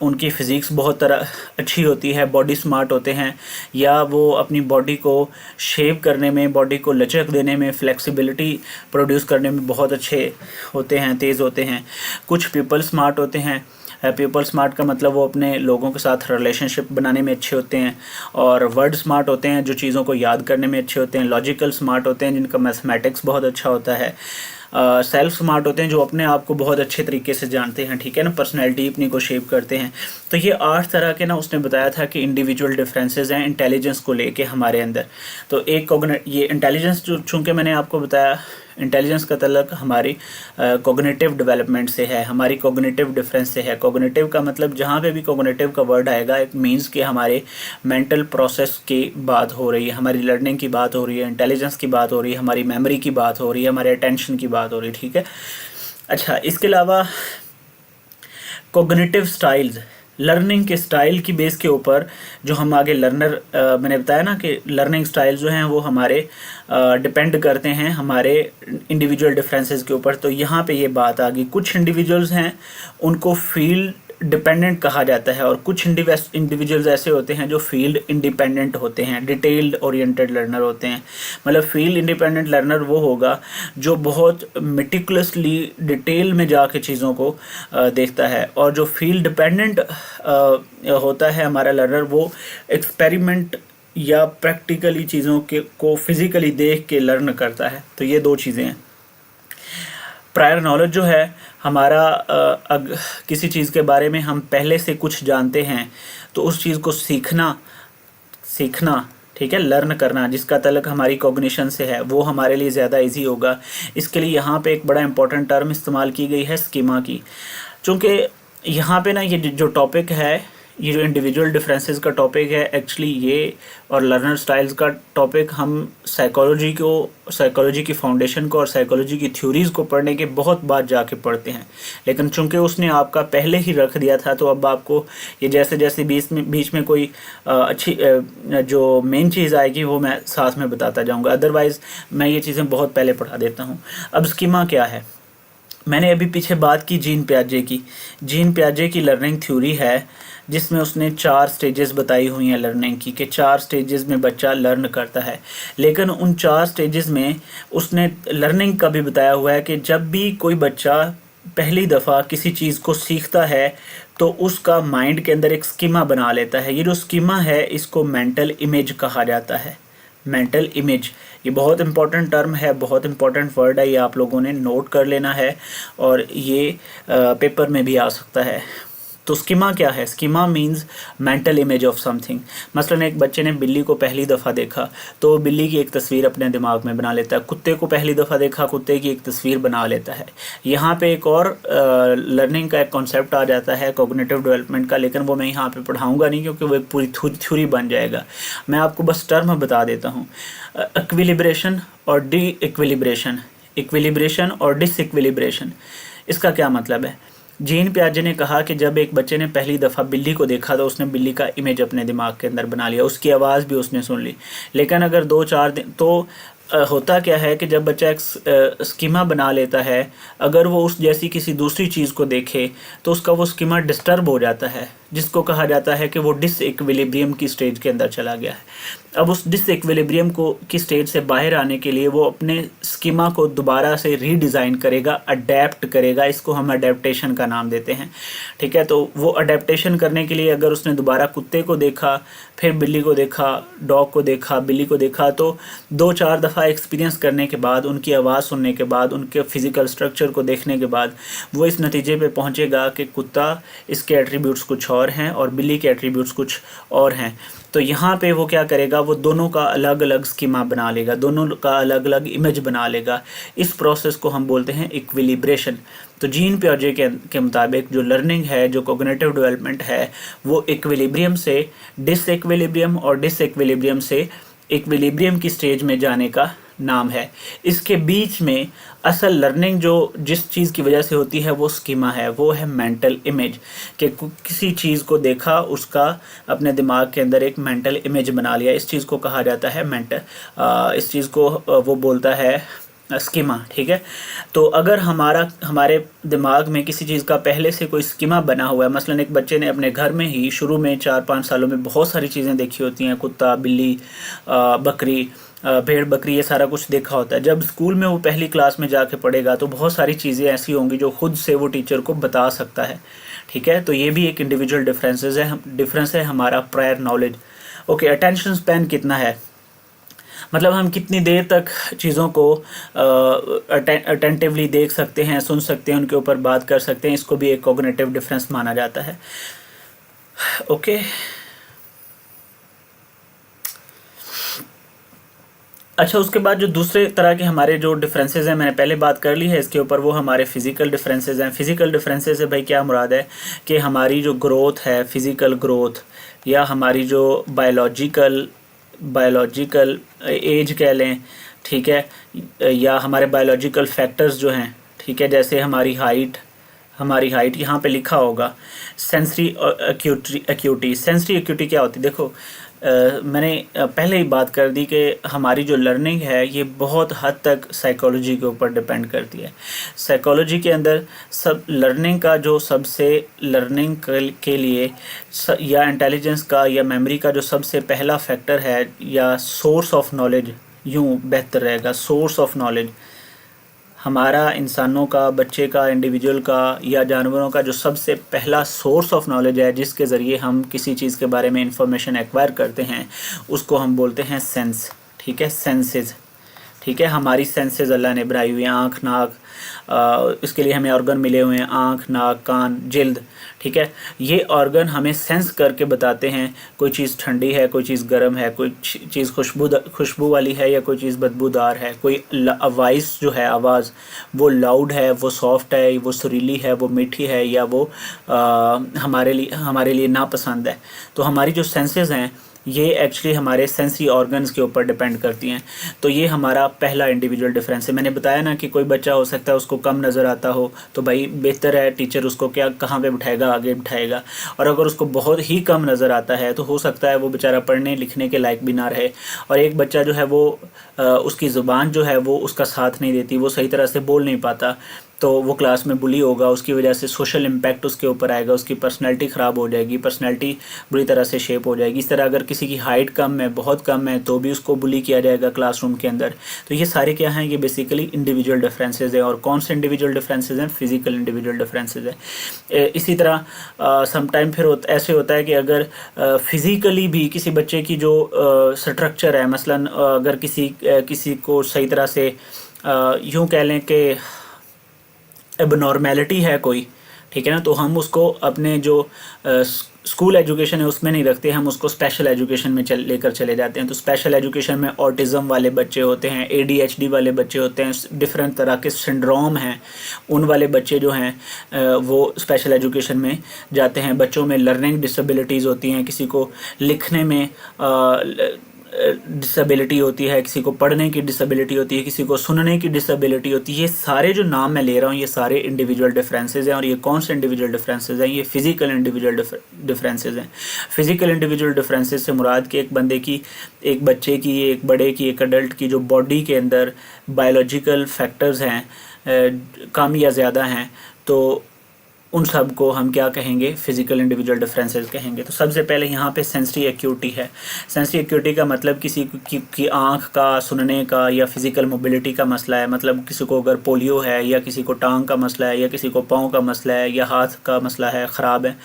उनकी फ़िज़िक्स बहुत तरह अच्छी होती है, बॉडी स्मार्ट होते हैं, या वो अपनी बॉडी को शेप करने में, बॉडी को लचक देने में, फ्लेक्सिबिलिटी प्रोड्यूस करने में बहुत अच्छे होते हैं, तेज़ होते हैं। कुछ पीपल स्मार्ट होते हैं। पीपल स्मार्ट का मतलब वो अपने लोगों के साथ रिलेशनशिप बनाने में अच्छे होते हैं। और वर्ड स्मार्ट होते हैं, जो चीज़ों को याद करने में अच्छे होते हैं। लॉजिकल स्मार्ट होते हैं, जिनका मैथमेटिक्स बहुत अच्छा होता है। सेल्फ स्मार्ट होते हैं, जो अपने आप को बहुत अच्छे तरीके से जानते हैं, ठीक है ना, पर्सनैलिटी अपनी को शेप करते हैं। तो ये 8 तरह के ना उसने बताया था कि इंडिविजुअल डिफरेंसेस हैं इंटेलिजेंस को लेके हमारे अंदर। तो एक ये इंटेलिजेंस जो, चूँकि मैंने आपको बताया इंटेलिजेंस का तल्लुक हमारी कॉग्निटिव डेवलपमेंट से है, हमारी कॉग्निटिव डिफरेंस से है। कॉग्निटिव का मतलब जहाँ पे भी कॉग्निटिव का वर्ड आएगा, इट मीन्स कि हमारे मेंटल प्रोसेस की बात हो रही है, हमारी लर्निंग की बात हो रही है, इंटेलिजेंस की बात हो रही है, हमारी मेमोरी की बात हो रही है, हमारे अटेंशन की बात हो रही है, ठीक है। अच्छा, इसके अलावा कॉग्निटिव स्टाइल्स, लर्निंग के स्टाइल की बेस के ऊपर जो हम आगे लर्नर, मैंने बताया ना कि लर्निंग स्टाइल जो हैं वो हमारे डिपेंड करते हैं हमारे इंडिविजुअल डिफरेंसेस के ऊपर। तो यहाँ पे ये बात आ गई, कुछ इंडिविजुअल्स हैं उनको फील्ड डिपेंडेंट कहा जाता है, और कुछ इंडिविजुअल्स ऐसे होते हैं जो फील्ड इंडिपेंडेंट होते हैं, डिटेल्ड ओरिएंटेड लर्नर होते हैं। मतलब फील्ड इंडिपेंडेंट लर्नर वो होगा जो बहुत मेटिकुलसली डिटेल में जाके चीज़ों को देखता है, और जो फील्ड डिपेंडेंट होता है हमारा लर्नर, वो एक्सपेरिमेंट या प्रैक्टिकली चीज़ों के को फिज़िकली देख के लर्न करता है। तो ये 2 चीज़ें हैं। प्रायर नॉलेज जो है हमारा, किसी चीज़ के बारे में हम पहले से कुछ जानते हैं तो उस चीज़ को सीखना, ठीक है, लर्न करना, जिसका तल्लुक हमारी कॉग्निशन से है, वो हमारे लिए ज़्यादा इजी होगा। इसके लिए यहाँ पे एक बड़ा इंपॉर्टेंट टर्म इस्तेमाल की गई है, स्कीमा की। चूँकि यहाँ पे ना ये जो टॉपिक है, ये जो इंडिविजुअल डिफरेंसेस का टॉपिक है, एक्चुअली ये और लर्नर स्टाइल्स का टॉपिक हम साइकोलॉजी की फाउंडेशन को और साइकोलॉजी की थ्योरीज़ को पढ़ने के बहुत बाद जाके पढ़ते हैं। लेकिन चूंकि उसने आपका पहले ही रख दिया था, तो अब आपको ये जैसे जैसे बीच में कोई अच्छी जो मेन चीज़ आएगी वो मैं साथ में बताता जाऊँगा। अदरवाइज़ मैं ये चीज़ें बहुत पहले पढ़ा देता हूँ। अब स्कीमा क्या है? मैंने अभी पीछे बात की जीन पियाजे की। जीन पियाजे की लर्निंग थ्योरी है, जिसमें उसने 4 स्टेजेस बताई हुई हैं लर्निंग की, कि 4 स्टेजेस में बच्चा लर्न करता है। लेकिन उन 4 स्टेजेस में उसने लर्निंग का भी बताया हुआ है कि जब भी कोई बच्चा पहली दफ़ा किसी चीज़ को सीखता है तो उसका माइंड के अंदर एक स्कीमा बना लेता है। ये जो स्कीमा है इसको मेंटल इमेज कहा जाता है। मेंटल इमेज, ये बहुत इंपॉर्टेंट टर्म है, बहुत इंपॉर्टेंट वर्ड है, ये आप लोगों ने नोट कर लेना है, और ये पेपर में भी आ सकता है। तो स्कीमा क्या है? Schema means mental image of something. मसलन एक बच्चे ने बिल्ली को पहली दफ़ा देखा तो बिल्ली की एक तस्वीर अपने दिमाग में बना लेता है। कुत्ते को पहली दफ़ा देखा, कुत्ते की एक तस्वीर बना लेता है। यहाँ पे एक और लर्निंग का एक कॉन्सेप्ट आ जाता है कॉग्निटिव डेवलपमेंट का, लेकिन वो मैं यहाँ पे पढ़ाऊँगा नहीं, क्योंकि वो एक पूरी थ्योरी बन जाएगा। मैं आपको बस टर्म बता देता हूँ। इक्विलिब्रेशन और डी इक्विलिब्रेशन, इक्विलिब्रेशन और डिसइक्विलिब्रेशन, इसका क्या मतलब है? जीन पियाजे ने कहा कि जब एक बच्चे ने पहली दफ़ा बिल्ली को देखा तो उसने बिल्ली का इमेज अपने दिमाग के अंदर बना लिया, उसकी आवाज़ भी उसने सुन ली। लेकिन अगर 2-4 दिन, तो होता क्या है कि जब बच्चा एक स्कीमा बना लेता है, अगर वो उस जैसी किसी दूसरी चीज़ को देखे तो उसका वो स्कीमा डिस्टर्ब हो जाता है, जिसको कहा जाता है कि वो डिसइक्विलिब्रियम की स्टेज के अंदर चला गया है। अब उस डिसइक्विलिब्रियम को की स्टेज से बाहर आने के लिए वो अपने स्कीमा को दोबारा से रीडिज़ाइन करेगा, अडेप्ट करेगा। इसको हम अडेप्टेशन का नाम देते हैं, ठीक है। तो वो अडेप्टेशन करने के लिए अगर उसने दोबारा कुत्ते को देखा, फिर बिल्ली को देखा, डॉग को देखा, बिल्ली को देखा, तो 2-4 दफ़ा एक्सपीरियंस करने के बाद, उनकी आवाज़ सुनने के बाद, उनके फिज़िकल स्ट्रक्चर को देखने के बाद वो इस नतीजे पे पहुंचेगा कि कुत्ता इसके एट्रीब्यूट्स कुछ और हैं और बिल्ली के एट्रीब्यूट्स कुछ और हैं। तो यहाँ पे वो क्या करेगा, वो दोनों का अलग अलग स्कीमा बना लेगा, दोनों का अलग अलग इमेज बना लेगा। इस प्रोसेस को हम बोलते हैं इक्विलिब्रेशन। तो जीन पियाजे के मुताबिक जो लर्निंग है, जो कोग्निटिव डेवलपमेंट है, वो इक्विलिब्रियम से डिसइक्विलिब्रियम और डिसइक्विलिब्रियम से इक्विलिब्रियम की स्टेज में जाने का नाम है। इसके बीच में असल लर्निंग जो जिस चीज़ की वजह से होती है वो स्कीमा है, वो है मेंटल इमेज। कि किसी चीज़ को देखा, उसका अपने दिमाग के अंदर एक मेंटल इमेज बना लिया, इस चीज़ को कहा जाता है इस चीज़ को वो बोलता है स्कीमा, ठीक है। तो अगर हमारे दिमाग में किसी चीज़ का पहले से कोई स्कीमा बना हुआ है, मसलन एक बच्चे ने अपने घर में ही शुरू में 4-5 सालों में बहुत सारी चीज़ें देखी होती हैं, कुत्ता, बिल्ली, बकरी, भेड़ बकरी, ये सारा कुछ देखा होता है। जब स्कूल में वो पहली क्लास में जाके पढ़ेगा तो बहुत सारी चीज़ें ऐसी होंगी जो खुद से वो टीचर को बता सकता है, ठीक है। तो ये भी एक इंडिविजुअल डिफरेंस है हमारा prior knowledge. Okay, attention span कितना है, मतलब हम कितनी देर तक चीज़ों को अटेंटिवली देख सकते हैं, सुन सकते हैं, उनके ऊपर बात कर सकते हैं, इसको भी एक कॉग्निटिव डिफरेंस माना जाता है। ओके, अच्छा, उसके बाद जो दूसरे तरह के हमारे जो डिफरेंसेस हैं, मैंने पहले बात कर ली है इसके ऊपर, वो हमारे फिज़िकल डिफरेंसेस हैं। फिज़िकल डिफरेंसेस से भाई क्या मुराद है कि हमारी जो ग्रोथ है, फिज़िकल ग्रोथ, या हमारी जो बायोलॉजिकल एज कह लें, ठीक है, या हमारे बायोलॉजिकल फैक्टर्स जो हैं, ठीक है, जैसे हमारी हाइट यहाँ पे लिखा होगा। सेंसरी एक्यूटी, सेंसरी एक्यूटी क्या होती है? देखो, मैंने पहले ही बात कर दी कि हमारी जो लर्निंग है ये बहुत हद तक साइकोलॉजी के ऊपर डिपेंड करती है। साइकोलॉजी के अंदर सब लर्निंग का जो सबसे लर्निंग के लिए या इंटेलिजेंस का या मेमोरी का जो सबसे पहला फैक्टर है या सोर्स ऑफ नॉलेज, यूँ बेहतर रहेगा, सोर्स ऑफ नॉलेज, हमारा इंसानों का, बच्चे का, इंडिविजुअल का या जानवरों का जो सबसे पहला सोर्स ऑफ नॉलेज है जिसके ज़रिए हम किसी चीज़ के बारे में इंफॉर्मेशन एक्वायर करते हैं, उसको हम बोलते हैं सेंस, ठीक है, सेंसेस, ठीक है। हमारी सेंसेस अल्लाह ने बनाई हुई हैं, आँख, नाक, इसके लिए हमें ऑर्गन मिले हुए हैं, आँख, नाक, कान, जिल्द, ठीक है। ये ऑर्गन हमें सेंस करके बताते हैं कोई चीज़ ठंडी है, कोई चीज़ गर्म है, कोई चीज़ खुशबू वाली है या कोई चीज़ बदबूदार है, कोई वॉइस जो है, आवाज़, वो लाउड है, वो सॉफ्ट है, वो सुरीली है, वो मीठी है, या वो हमारे लिए नापसंद है। तो हमारी जो सेंसेस हैं ये एक्चुअली हमारे सेंसरी ऑर्गन्स के ऊपर डिपेंड करती हैं। तो ये हमारा पहला इंडिविजुअल डिफरेंस है। मैंने बताया ना कि कोई बच्चा हो सकता है उसको कम नज़र आता हो, तो भाई बेहतर है टीचर उसको कहाँ पे बिठाएगा, आगे बिठाएगा। और अगर उसको बहुत ही कम नज़र आता है तो हो सकता है वो बेचारा पढ़ने लिखने के लायक भी ना रहे। और एक बच्चा जो है वो उसकी ज़ुबान जो है वो उसका साथ नहीं देती, वो सही तरह से बोल नहीं पाता, तो वो क्लास में बुली होगा, उसकी वजह से सोशल इम्पैक्ट उसके ऊपर आएगा, उसकी पर्सनैलिटी ख़राब हो जाएगी, पर्सनैलिटी बुरी तरह से शेप हो जाएगी। इस तरह अगर किसी की हाइट कम है, बहुत कम है, तो भी उसको बुली किया जाएगा क्लासरूम के अंदर। तो ये सारे क्या हैं, ये बेसिकली इंडिविजुअल डिफरेंसेस हैं। और कौन से इंडिविजुअल डिफरेंसेस हैं? फिजिकल इंडिविजुअल डिफरेंसेस हैं। इसी तरह समटाइम फिर ऐसे होता है कि अगर फिज़िकली भी किसी बच्चे की जो स्ट्रक्चर है, मसलन अगर किसी को सही तरह से यूँ कह लें कि एबनॉर्मेलिटी है कोई, ठीक है ना, तो हम उसको अपने जो स्कूल एजुकेशन है उसमें नहीं रखते, हम उसको स्पेशल एजुकेशन में लेकर चले जाते हैं। तो स्पेशल एजुकेशन में ऑटिज़म वाले बच्चे होते हैं, ADHD वाले बच्चे होते हैं, डिफरेंट तरह के सिंड्रोम हैं, उन वाले बच्चे जो हैं वो स्पेशल एजुकेशन में जाते हैं। बच्चों में लर्निंग डिसेबिलिटीज़ होती हैं, किसी को लिखने में डिसेबिलिटी होती है, किसी को पढ़ने की डिसेबिलिटी होती है, किसी को सुनने की डिसेबिलिटी होती है। ये सारे जो नाम मैं ले रहा हूँ ये सारे इंडिविजुअल डिफरेंसेस हैं। और ये कौन से इंडिविजुअल डिफरेंसेस हैं? ये फिजिकल इंडिविजुअल डिफरेंसेस हैं। फिजिकल इंडिविजुअल डिफरेंसेस से मुराद कि एक बंदे की, एक बच्चे की, एक बड़े की, एक अडल्ट की जो बॉडी के अंदर बायोलॉजिकल फैक्टर्स हैं कम या ज़्यादा हैं, तो उन सब को हम क्या कहेंगे? फिजिकल इंडिविजुअल डिफरेंसेस कहेंगे। तो सबसे पहले यहाँ पे सेंसरी एक्यूटी है। सेंसरी एक्यूटी का मतलब किसी की आँख का, सुनने का या फिजिकल मोबिलिटी का मसला है। मतलब किसी को अगर पोलियो है, या किसी को टांग का मसला है, या किसी को पाँव का मसला है, या हाथ का मसला है, ख़राब है,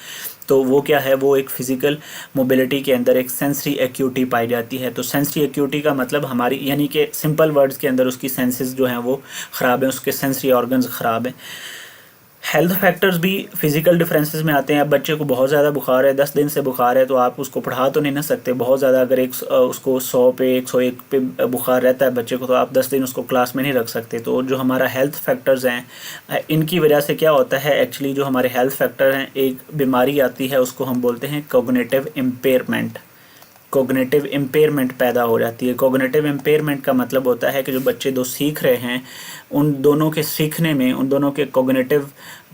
तो वो क्या है? वो एक फ़िज़िकल मोबिलिटी के अंदर एक सेंसरी एक्यूटी पाई जाती है। तो सेंसरी एक्यूटी का मतलब हमारी, यानी कि सिंपल वर्ड्स के अंदर उसकी सेंसेस जो हैं वो ख़राब हैं, उसके सेंसरी ऑर्गन्स ख़राब हैं। हेल्थ फैक्टर्स भी फिजिकल डिफरेंसेस में आते हैं। अब बच्चे को बहुत ज़्यादा बुखार है, 10 दिन से बुखार है, तो आप उसको पढ़ा तो नहीं ना सकते। बहुत ज़्यादा अगर उसको 100 पे 101 पे बुखार रहता है बच्चे को, तो आप 10 दिन उसको क्लास में नहीं रख सकते। तो जो हमारा हेल्थ फैक्टर्स हैं, इनकी वजह से क्या होता है, एक्चुअली जो हमारे हेल्थ फैक्टर हैं, एक बीमारी आती है, उसको हम बोलते हैं कोग्निटिव इम्पेयरमेंट। कोग्निटिव इम्पेयरमेंट पैदा हो जाती है। कोग्निटिव इम्पेयरमेंट का मतलब होता है कि जो बच्चे दो सीख रहे हैं, उन दोनों के सीखने में, उन दोनों के कोग्निटिव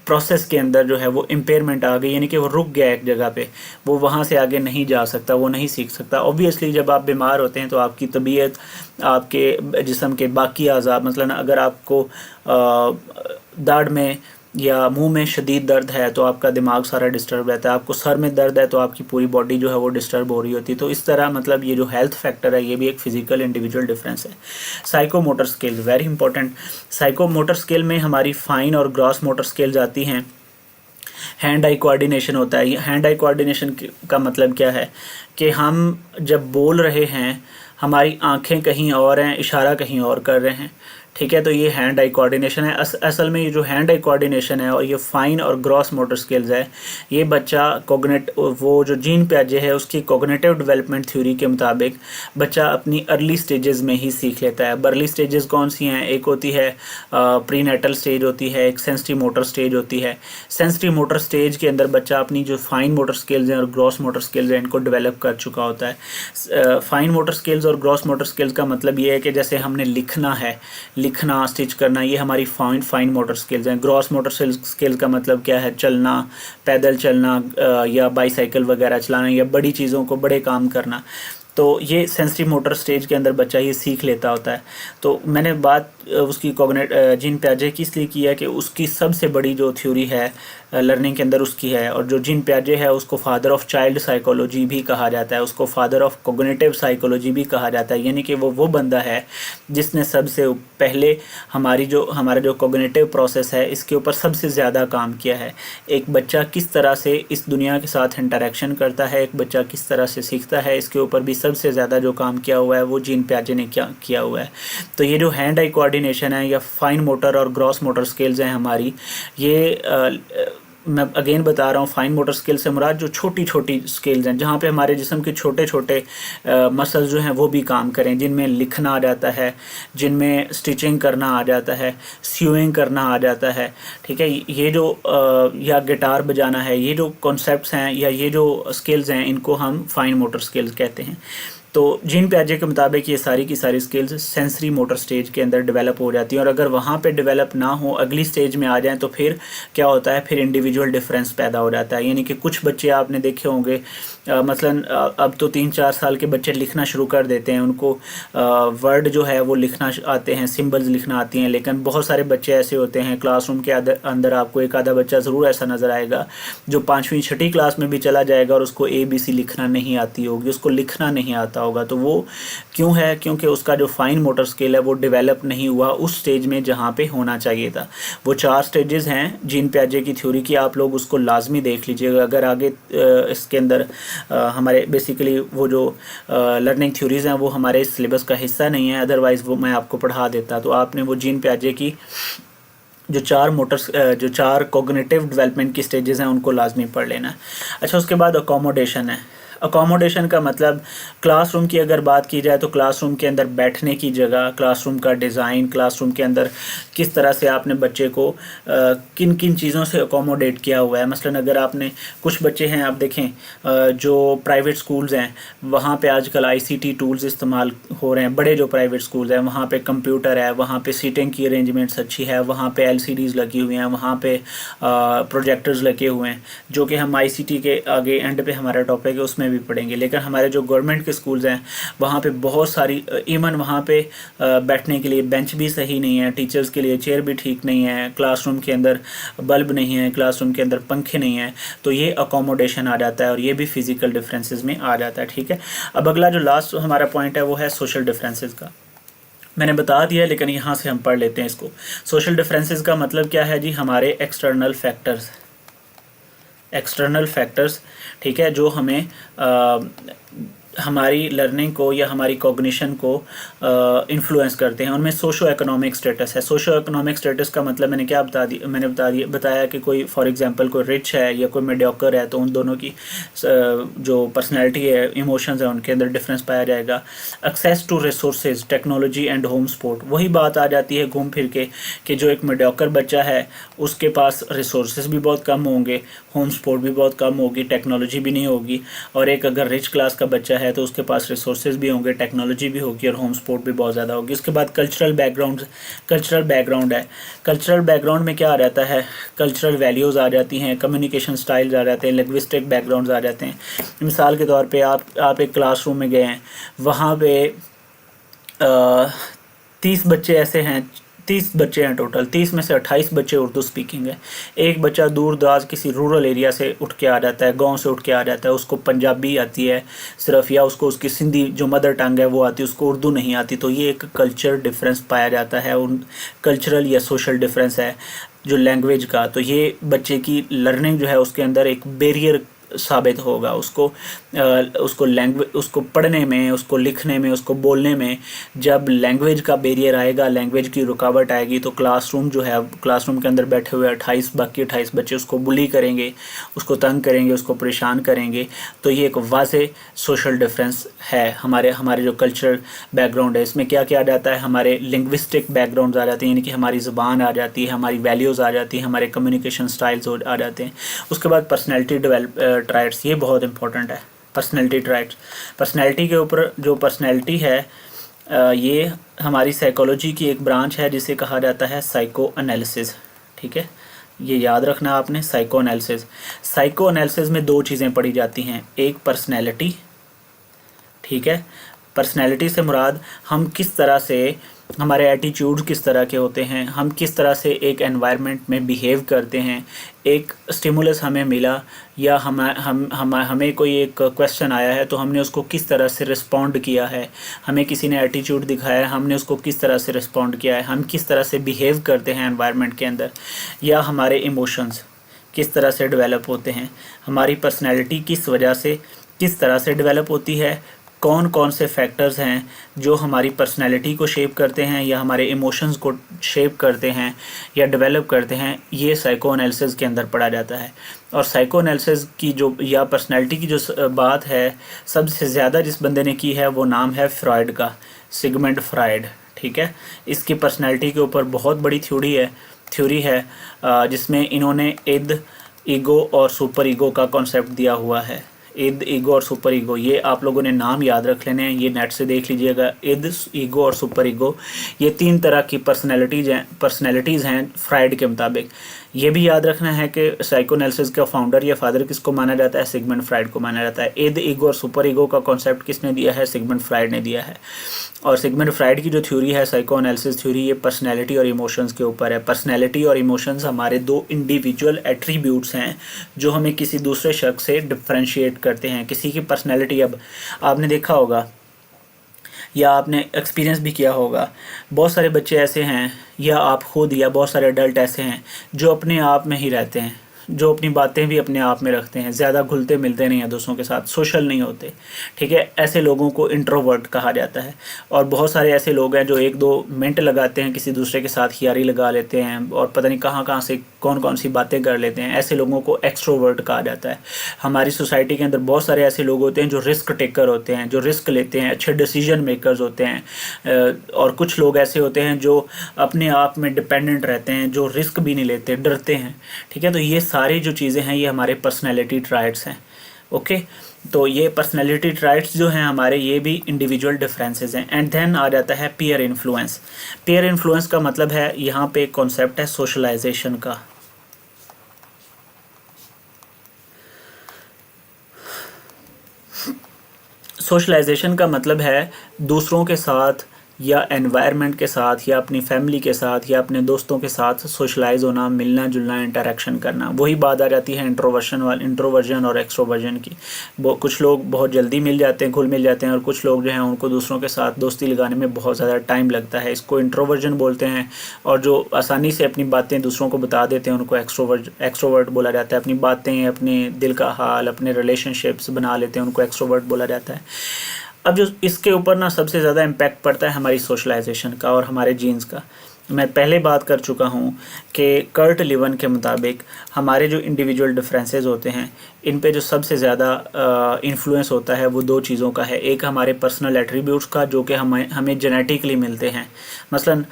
प्रोसेस के अंदर जो है वो इम्पेयरमेंट आ गई, यानी कि वो रुक गया एक जगह पे, वो वहाँ से आगे नहीं जा सकता, वो नहीं सीख सकता। ऑब्वियसली जब आप बीमार होते हैं तो आपकी तबीयत, आपके जिस्म के बाकी आज़ा, मतलब अगर आपको दाढ़ में या मुंह में शदीद दर्द है तो आपका दिमाग सारा डिस्टर्ब रहता है, आपको सर में दर्द है तो आपकी पूरी बॉडी जो है वो डिस्टर्ब हो रही होती है। तो इस तरह मतलब ये जो हेल्थ फैक्टर है ये भी एक फिजिकल इंडिविजुअल डिफरेंस है। Psychomotor skills very important. Psychomotor skill में हमारी फाइन और ग्रॉस मोटर स्किल्स आती हैं। हैंड आई कोऑर्डिनेशन होता है। हैंड आई कोऑर्डिनेशन का मतलब क्या है कि हम जब बोल रहे हैं, हमारी आंखें कहीं और हैं, इशारा कहीं और कर रहे हैं, ठीक है, तो ये हैंड आई कोऑर्डिनेशन है। असल में ये जो हैंड आई कोऑर्डिनेशन है और ये फाइन और ग्रॉस मोटर स्किल्स है, ये बच्चा वो जो जीन प्याजे है उसकी कोग्निटिव डेवलपमेंट थ्योरी के मुताबिक बच्चा अपनी अर्ली स्टेजेस में ही सीख लेता है। अब अर्ली स्टेजेस कौन सी हैं? एक होती है प्रीनेटल स्टेज होती है, एक सेंसरी मोटर स्टेज होती है। सेंसरी मोटर स्टेज के अंदर बच्चा अपनी जो फाइन मोटर स्किल्स हैं और ग्रॉस मोटर स्किल्स हैं इनको डेवलप कर चुका होता है। फाइन मोटर स्किल्स और ग्रॉस मोटर स्किल्स का मतलब ये है कि जैसे हमने लिखना है, लिखना, स्टिच करना, ये हमारी फाइन मोटर स्किल्स हैं। ग्रॉस मोटर स्किल्स का मतलब क्या है? चलना, पैदल चलना या बाईसाइकिल वगैरह चलाना या बड़ी चीज़ों को, बड़े काम करना। तो ये सेंसरी मोटर स्टेज के अंदर बच्चा ये सीख लेता होता है। तो मैंने बात उसकी जीन प्याजे की इसलिए की है कि उसकी सबसे बड़ी जो थ्योरी है लर्निंग के अंदर उसकी है। और जो जीन प्याजे है उसको फादर ऑफ चाइल्ड साइकोलॉजी भी कहा जाता है, उसको फादर ऑफ कोग्निटिव साइकोलॉजी भी कहा जाता है। यानी कि वो बंदा है जिसने सबसे पहले हमारा जो कोग्निटिव प्रोसेस है इसके ऊपर सबसे ज़्यादा काम किया है। एक बच्चा किस तरह से इस दुनिया के साथ इंटरेक्शन करता है, एक बच्चा किस तरह से सीखता है, इसके ऊपर भी सबसे ज़्यादा जो काम किया हुआ है वो जीन प्याजे ने किया हुआ है। तो ये जो हैंड आई कोऑर्डिनेशन है या फाइन मोटर और ग्रॉस मोटर स्किल्स हैं हमारी, ये मैं अगेन बता रहा हूँ, फाइन मोटर स्किल से मुराद जो छोटी छोटी स्किल्स हैं, जहाँ पे हमारे जिस्म के छोटे छोटे मसल्स जो हैं वो भी काम करें, जिनमें लिखना आ जाता है, जिनमें स्टिचिंग करना आ जाता है, स्यूइंग करना आ जाता है, ठीक है। ये जो या गिटार बजाना है, ये जो कॉन्सेप्ट्स हैं या ये जो स्किल्स हैं इनको हम फाइन मोटर स्किल्स कहते हैं। तो जीन प्याजे के मुताबिक ये सारी की सारी स्किल्स सेंसरी मोटर स्टेज के अंदर डेवलप हो जाती हैं। और अगर वहाँ पे डेवलप ना हो, अगली स्टेज में आ जाएं, तो फिर क्या होता है? फिर इंडिविजुअल डिफरेंस पैदा हो जाता है। यानी कि कुछ बच्चे आपने देखे होंगे, मसलन अब तो 3-4 साल के बच्चे लिखना शुरू कर देते हैं, उनको वर्ड जो है वो लिखना आते हैं, सिंबल्स लिखना आती हैं। लेकिन बहुत सारे बच्चे ऐसे होते हैं, क्लासरूम के अंदर आपको एक आधा बच्चा ज़रूर ऐसा नज़र आएगा जो 5वीं 6ठी क्लास में भी चला जाएगा और उसको ABC लिखना नहीं आती होगी, उसको लिखना नहीं आता होगा। तो वो क्यों है? क्योंकि उसका जो फाइन मोटर स्किल है वो डेवलप नहीं हुआ उस स्टेज में जहाँ पे होना चाहिए था। वो 4 स्टेजेस हैं जीन प्याजे की थ्योरी की, आप लोग उसको लाजमी देख लीजिएगा। अगर आगे इसके अंदर हमारे बेसिकली वो जो लर्निंग थ्योरीज़ हैं वो हमारे सिलेबस का हिस्सा नहीं है, अदरवाइज़ वो मैं आपको पढ़ा देता। तो आपने वो जीन प्याजे की जो 4 कोग्निटिव डेवलपमेंट की स्टेजेस हैं उनको लाजमी पढ़ लेना है। अच्छा, उसके बाद अकोमोडेशन है। अकोमोडेशन का मतलब क्लासरूम की अगर बात की जाए तो क्लासरूम के अंदर बैठने की जगह, क्लासरूम का डिज़ाइन, क्लासरूम के अंदर किस तरह से आपने बच्चे को किन किन चीज़ों से अकोमोडेट किया हुआ है। मसलन अगर आपने कुछ बच्चे हैं, आप देखें जो प्राइवेट स्कूल्स हैं वहाँ पे आजकल आईसीटी टूल्स इस्तेमाल हो रहे हैं। बड़े जो प्राइवेट स्कूल्स हैं वहाँ पे कंप्यूटर है, वहाँ पे सीटिंग की अरेंजमेंट्स अच्छी है, वहाँ पे एलसीडीज़ लगी हुई हैं, वहाँ पे प्रोजेक्टर्स लगे हुए हैं, जो कि हम आईसीटी के आगे एंड पे हमारा टॉपिक है उसमें भी पढ़ेंगे। लेकिन हमारे जो गवर्नमेंट के स्कूल्स हैं वहाँ पे बहुत सारी इवन वहाँ पे बैठने के लिए बेंच भी सही नहीं है, टीचर्स के लिए चेयर भी ठीक नहीं है, क्लासरूम के अंदर बल्ब नहीं है, क्लासरूम के अंदर पंखे नहीं हैं। तो ये अकोमोडेशन आ जाता है और ये भी फिजिकल डिफरेंसेस में आ जाता है। ठीक है, अब अगला जो लास्ट हमारा पॉइंट है वो है सोशल डिफरेंसेस का। मैंने बता दिया लेकिन यहाँ से हम पढ़ लेते हैं इसको। सोशल डिफरेंसेस का मतलब क्या है जी, हमारे एक्सटर्नल फैक्टर्स, ठीक है, जो हमें हमारी लर्निंग को या हमारी कॉग्निशन को इन्फ्लुएंस करते हैं। उनमें सोशो इकोनॉमिक स्टेटस है। सोशो इकोनॉमिक स्टेटस का मतलब मैंने क्या बताया कि कोई फॉर एग्जांपल कोई रिच है या कोई मीडियोकर है, तो उन दोनों की जो पर्सनैलिटी है, इमोशंस है, उनके अंदर डिफरेंस पाया जाएगा। Access to resources, technology and home support, वही बात आ जाती है घूम फिर के कि जो एक मीडियोकर बच्चा है उसके पास रिसोर्सेज भी बहुत कम होंगे, होम सपोर्ट भी बहुत कम होगी, टेक्नोलॉजी भी नहीं होगी। और एक अगर रिच क्लास का बच्चा है तो उसके पास रिसोर्सेज भी होंगे, टेक्नोलॉजी भी होगी और होम सपोर्ट भी बहुत ज़्यादा होगी। उसके बाद कल्चरल बैकग्राउंड है। कल्चरल बैकग्राउंड में क्या आ जाता है, कल्चरल वैल्यूज़ आ जाती हैं, कम्युनिकेशन स्टाइल्स आ जाते हैं, लिंग्विस्टिक बैकग्राउंड्स आ जाते हैं। मिसाल के तौर पे आप एक क्लासरूम में गए हैं, वहाँ पे 30 बच्चे ऐसे हैं, 30 बच्चे हैं टोटल, 30 में से 28 बच्चे उर्दू स्पीकिंग है। एक बच्चा दूर दराज किसी रूरल एरिया से उठ के आ जाता है, गांव से उठ के आ जाता है, उसको पंजाबी आती है सिर्फ, या उसको उसकी सिंधी जो मदर टंग है वो आती है, उसको उर्दू नहीं आती। तो ये एक कल्चर डिफरेंस पाया जाता है, उन कल्चरल या सोशल डिफरेंस है जो लैंग्वेज का। तो ये बच्चे की लर्निंग जो है उसके अंदर एक बैरियर साबित होगा। उसको पढ़ने में, उसको लिखने में, उसको बोलने में जब लैंग्वेज का बैरियर आएगा, लैंग्वेज की रुकावट आएगी, तो क्लासरूम जो है, क्लासरूम के अंदर बैठे हुए 28 बच्चे उसको बुली करेंगे, उसको तंग करेंगे, उसको परेशान करेंगे। तो ये एक वाज़ेह सोशल डिफरेंस है। हमारे जो कल्चरल बैकग्राउंड है इसमें क्या क्या आ जाता है, हमारे लिंग्विस्टिक बैकग्राउंड आ जाते हैं, यानी कि हमारी ज़ुबान आ जाती है, हमारी वैल्यूज़ आ जाती है, हमारे कम्युनिकेशन स्टाइल्स आ जाते हैं। उसके बाद पर्सनैलिटी ट्राइट्स, ये बहुत इंपॉर्टेंट है। पर्सनैलिटी के ऊपर जो पर्सनैलिटी है ये हमारी साइकोलॉजी की एक ब्रांच है जिसे कहा जाता है साइको एनालिसिस। ठीक है, ये याद रखना आपने, साइको एनालिसिस में 2 चीज़ें पढ़ी जाती हैं, एक पर्सनैलिटी, ठीक है, पर्सनैलिटी से मुराद हम किस तरह से, हमारे एटीट्यूड किस तरह के होते हैं, हम किस तरह से एक एनवायरनमेंट में बिहेव करते हैं। एक स्टिमुलस हमें मिला या हमें कोई एक क्वेश्चन आया है तो हमने उसको किस तरह से रिस्पॉन्ड किया है, हमें किसी ने एटीट्यूड दिखाया है, हमने उसको किस तरह से रिस्पॉन्ड किया है, हम किस तरह से बिहेव करते हैं एनवायरनमेंट के अंदर, या हमारे इमोशंस किस तरह से डेवलप होते हैं, हमारी पर्सनैलिटी किस वजह से किस तरह से डेवलप होती है, कौन कौन से फैक्टर्स हैं जो हमारी पर्सनैलिटी को शेप करते हैं या हमारे इमोशंस को शेप करते हैं या डेवलप करते हैं, ये साइको एनालिसिस के अंदर पढ़ा जाता है। और साइको एनालिसिस की जो या पर्सनैलिटी की जो बात है सबसे ज़्यादा जिस बंदे ने की है वो नाम है फ्रॉइड का, सिगमंड फ्रॉइड। ठीक है, इसकी पर्सनैलिटी के ऊपर बहुत बड़ी थ्योरी है जिसमें इन्होंने इद, ईगो और सुपर ईगो का कॉन्सेप्ट दिया हुआ है। इद, ईगो और सुपर ईगो, ये आप लोगों ने नाम याद रख लेने हैं, ये नेट से देख लीजिएगा। इद, ईगो और सुपर ईगो, ये 3 तरह की पर्सनैलिटीज़ हैं फ्राइड के मुताबिक। ये भी याद रखना है कि साइकोएनालिसिस का फाउंडर या फादर किसको माना जाता है, सिगमंड फ्राइड को माना जाता है। इद, ईगो और सुपर ईगो का कॉन्सेप्ट किसने दिया है, सिगमंड फ्राइड ने दिया है। और सिगमंड फ्राइड की जो थ्योरी है, साइकोएनालिसिस थ्योरी, ये पर्सनैलिटी और इमोशंस के ऊपर है। पर्सनैलिटी और इमोशंस हमारे 2 इंडिविजुअल एट्रीब्यूट्स हैं जो हमें किसी दूसरे शख्स से डिफ्रेंशिएट करते हैं। किसी की पर्सनैलिटी, अब आपने देखा होगा या आपने एक्सपीरियंस भी किया होगा, बहुत सारे बच्चे ऐसे हैं या आप खुद या बहुत सारे अडल्ट ऐसे हैं जो अपने आप में ही रहते हैं, जो अपनी बातें भी अपने आप में रखते हैं, ज़्यादा घुलते मिलते नहीं हैं दूसरों के साथ, सोशल नहीं होते, ठीक है, ऐसे लोगों को इंट्रोवर्ट कहा जाता है। और बहुत सारे ऐसे लोग हैं जो 1-2 मिनट लगाते हैं किसी दूसरे के साथ यारी लगा लेते हैं और पता नहीं कहाँ कहाँ से कौन कौन सी बातें कर लेते हैं, ऐसे लोगों को एक्सट्रोवर्ट कहा जाता है। हमारी सोसाइटी के अंदर बहुत सारे ऐसे लोग होते हैं जो रिस्क टेकर होते हैं, जो रिस्क लेते हैं, अच्छे डिसीजन मेकर्स होते हैं, और कुछ लोग ऐसे होते हैं जो अपने आप में डिपेंडेंट रहते हैं, जो रिस्क भी नहीं लेते, डरते हैं, ठीक है। तो ये सारी जो चीज़ें हैं ये हमारे पर्सनैलिटी ट्राइट्स हैं, ओके। तो ये पर्सनैलिटी ट्राइट्स जो हैं हमारे, ये भी इंडिविजुअल डिफरेंसेस हैं। एंड देन आ जाता है पीयर इन्फ्लुएंस। पीयर इन्फ्लुएंस का मतलब है, यहाँ पे एक कॉन्सेप्ट है सोशलाइजेशन का। सोशलाइजेशन का मतलब है दूसरों के साथ या एनवायरनमेंट के साथ या अपनी फैमिली के साथ या अपने दोस्तों के साथ सोशलाइज होना, मिलना जुलना, इंटरेक्शन करना। वही बात आ जाती है इंट्रोवर्जन और एक्सट्रोवर्जन की। कुछ लोग बहुत जल्दी मिल जाते हैं, घुल मिल जाते हैं, और कुछ लोग जो हैं उनको दूसरों के साथ दोस्ती लगाने में बहुत ज़्यादा टाइम लगता है, इसको इंट्रोवर्जन बोलते हैं। और जो आसानी से अपनी बातें दूसरों को बता देते हैं उनको एक्सट्रोवर्ट बोला जाता है। अपनी बातें, अपने दिल का हाल, अपने रिलेशनशिप्स बना लेते हैं, उनको एक्सट्रोवर्ट बोला जाता है। अब जो इसके ऊपर ना सबसे ज़्यादा इम्पैक्ट पड़ता है हमारी सोशलाइजेशन का और हमारे जीन्स का। मैं पहले बात कर चुका हूँ कि कर्ट लिवन के मुताबिक हमारे जो इंडिविजुअल डिफरेंसेस होते हैं, इन पे जो सबसे ज़्यादा इन्फ्लुएंस होता है वो 2 चीज़ों का है। एक हमारे पर्सनल एट्रीब्यूट्स का, जो कि हमें जेनेटिकली मिलते हैं। मसलन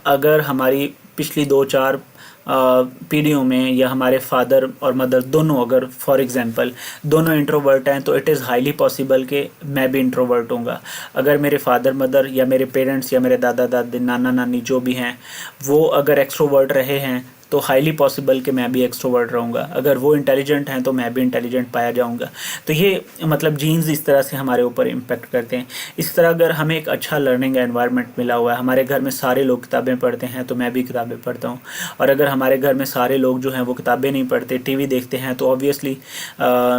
अगर हमारी पिछली 2-4 पीढ़ियों में, या हमारे फादर और मदर दोनों, अगर फॉर एग्जांपल दोनों इंट्रोवर्ट हैं, तो इट इज़ हाईली पॉसिबल कि मैं भी इंट्रोवर्ट हूँगा। अगर मेरे फादर मदर या मेरे पेरेंट्स या मेरे दादा दादी, नाना नानी जो भी हैं, वो अगर एक्सट्रोवर्ट रहे हैं तो हाईली पॉसिबल कि मैं भी एक्सट्रोवर्ट रहूँगा। अगर वो इंटेलिजेंट हैं तो मैं भी इंटेलिजेंट पाया जाऊँगा। तो ये मतलब जीन्स इस तरह से हमारे ऊपर इम्पेक्ट करते हैं। इस तरह अगर हमें एक अच्छा लर्निंग एनवायरनमेंट मिला हुआ है, हमारे घर में सारे लोग किताबें पढ़ते हैं, तो मैं भी किताबें पढ़ता हूँ। और अगर हमारे घर में सारे लोग जो हैं वो किताबें नहीं पढ़ते, टीवी देखते हैं, तो ऑब्वियसली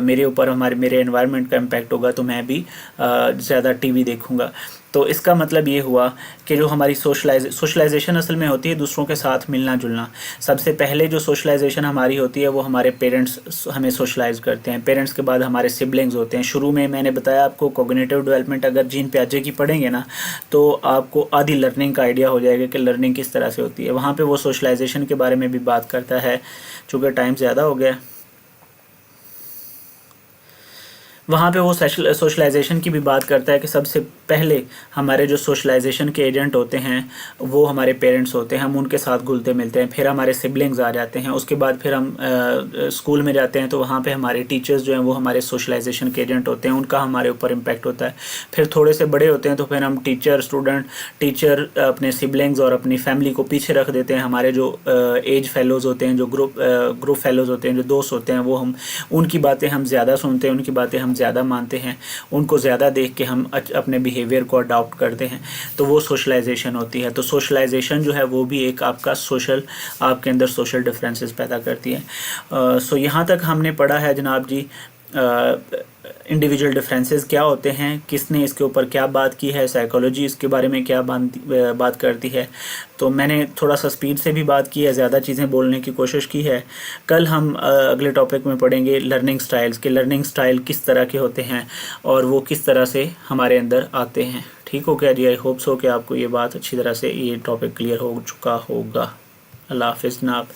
मेरे ऊपर मेरे एनवायरनमेंट का इम्पैक्ट होगा, तो मैं भी ज़्यादा टीवी देखूँगा। तो इसका मतलब ये हुआ कि जो हमारी सोशलाइजेशन असल में होती है दूसरों के साथ मिलना जुलना। सबसे पहले जो सोशलाइजेशन हमारी होती है वो हमारे पेरेंट्स हमें सोशलाइज करते हैं। पेरेंट्स के बाद हमारे सिबलिंग्स होते हैं। शुरू में मैंने बताया आपको कॉग्निटिव डेवलपमेंट अगर जीन प्याजे की पढ़ेंगे ना, तो आपको आधी लर्निंग का आइडिया हो जाएगा कि लर्निंग किस तरह से होती है। वहाँ पर वो सोशलाइजेशन के बारे में भी बात करता है। चूँकि टाइम ज़्यादा हो गया, वहाँ पे वो सोशलाइजेशन की भी बात करता है कि सबसे पहले हमारे जो सोशलाइजेशन के एजेंट होते हैं वो हमारे पेरेंट्स होते हैं। हम उनके साथ घुलते मिलते हैं, फिर हमारे सिबलिंग्स आ जाते हैं। उसके बाद फिर हम स्कूल में जाते हैं, तो वहाँ पे हमारे टीचर्स जो हैं वो हमारे सोशलाइजेशन के एजेंट होते हैं, उनका हमारे ऊपर इम्पैक्ट होता है। फिर थोड़े से बड़े होते हैं तो फिर हम टीचर अपने सिबलिंग्स और अपनी फैमिली को पीछे रख देते हैं। हमारे जो एज फेलोज़ होते हैं, जो ग्रुप फेलोज़ होते हैं, जो दोस्त होते हैं, वो उनकी बातें हम ज़्यादा सुनते हैं, उनकी बातें हम ज़्यादा मानते हैं, उनको ज़्यादा देख के हम अपने बिहेवियर को अडॉप्ट करते हैं। तो वो सोशलाइजेशन होती है। तो सोशलाइजेशन जो है वो भी एक आपका आपके अंदर सोशल डिफरेंसेस पैदा करती है। सो यहाँ तक हमने पढ़ा है जनाब जी इंडिविजुअल डिफरेंसेस क्या होते हैं, किसने इसके ऊपर क्या बात की है, साइकोलॉजी इसके बारे में क्या बात करती है। तो मैंने थोड़ा सा स्पीड से भी बात की है, ज़्यादा चीज़ें बोलने की कोशिश की है। कल हम अगले टॉपिक में पढ़ेंगे लर्निंग स्टाइल्स के लर्निंग स्टाइल किस तरह के होते हैं और वो किस तरह से हमारे अंदर आते हैं। ठीक हो क्या जी? आई होप सो कि आपको ये बात अच्छी तरह से ये टॉपिक क्लियर हो चुका होगा। अल्लाह हाफ़िज़ जनाब।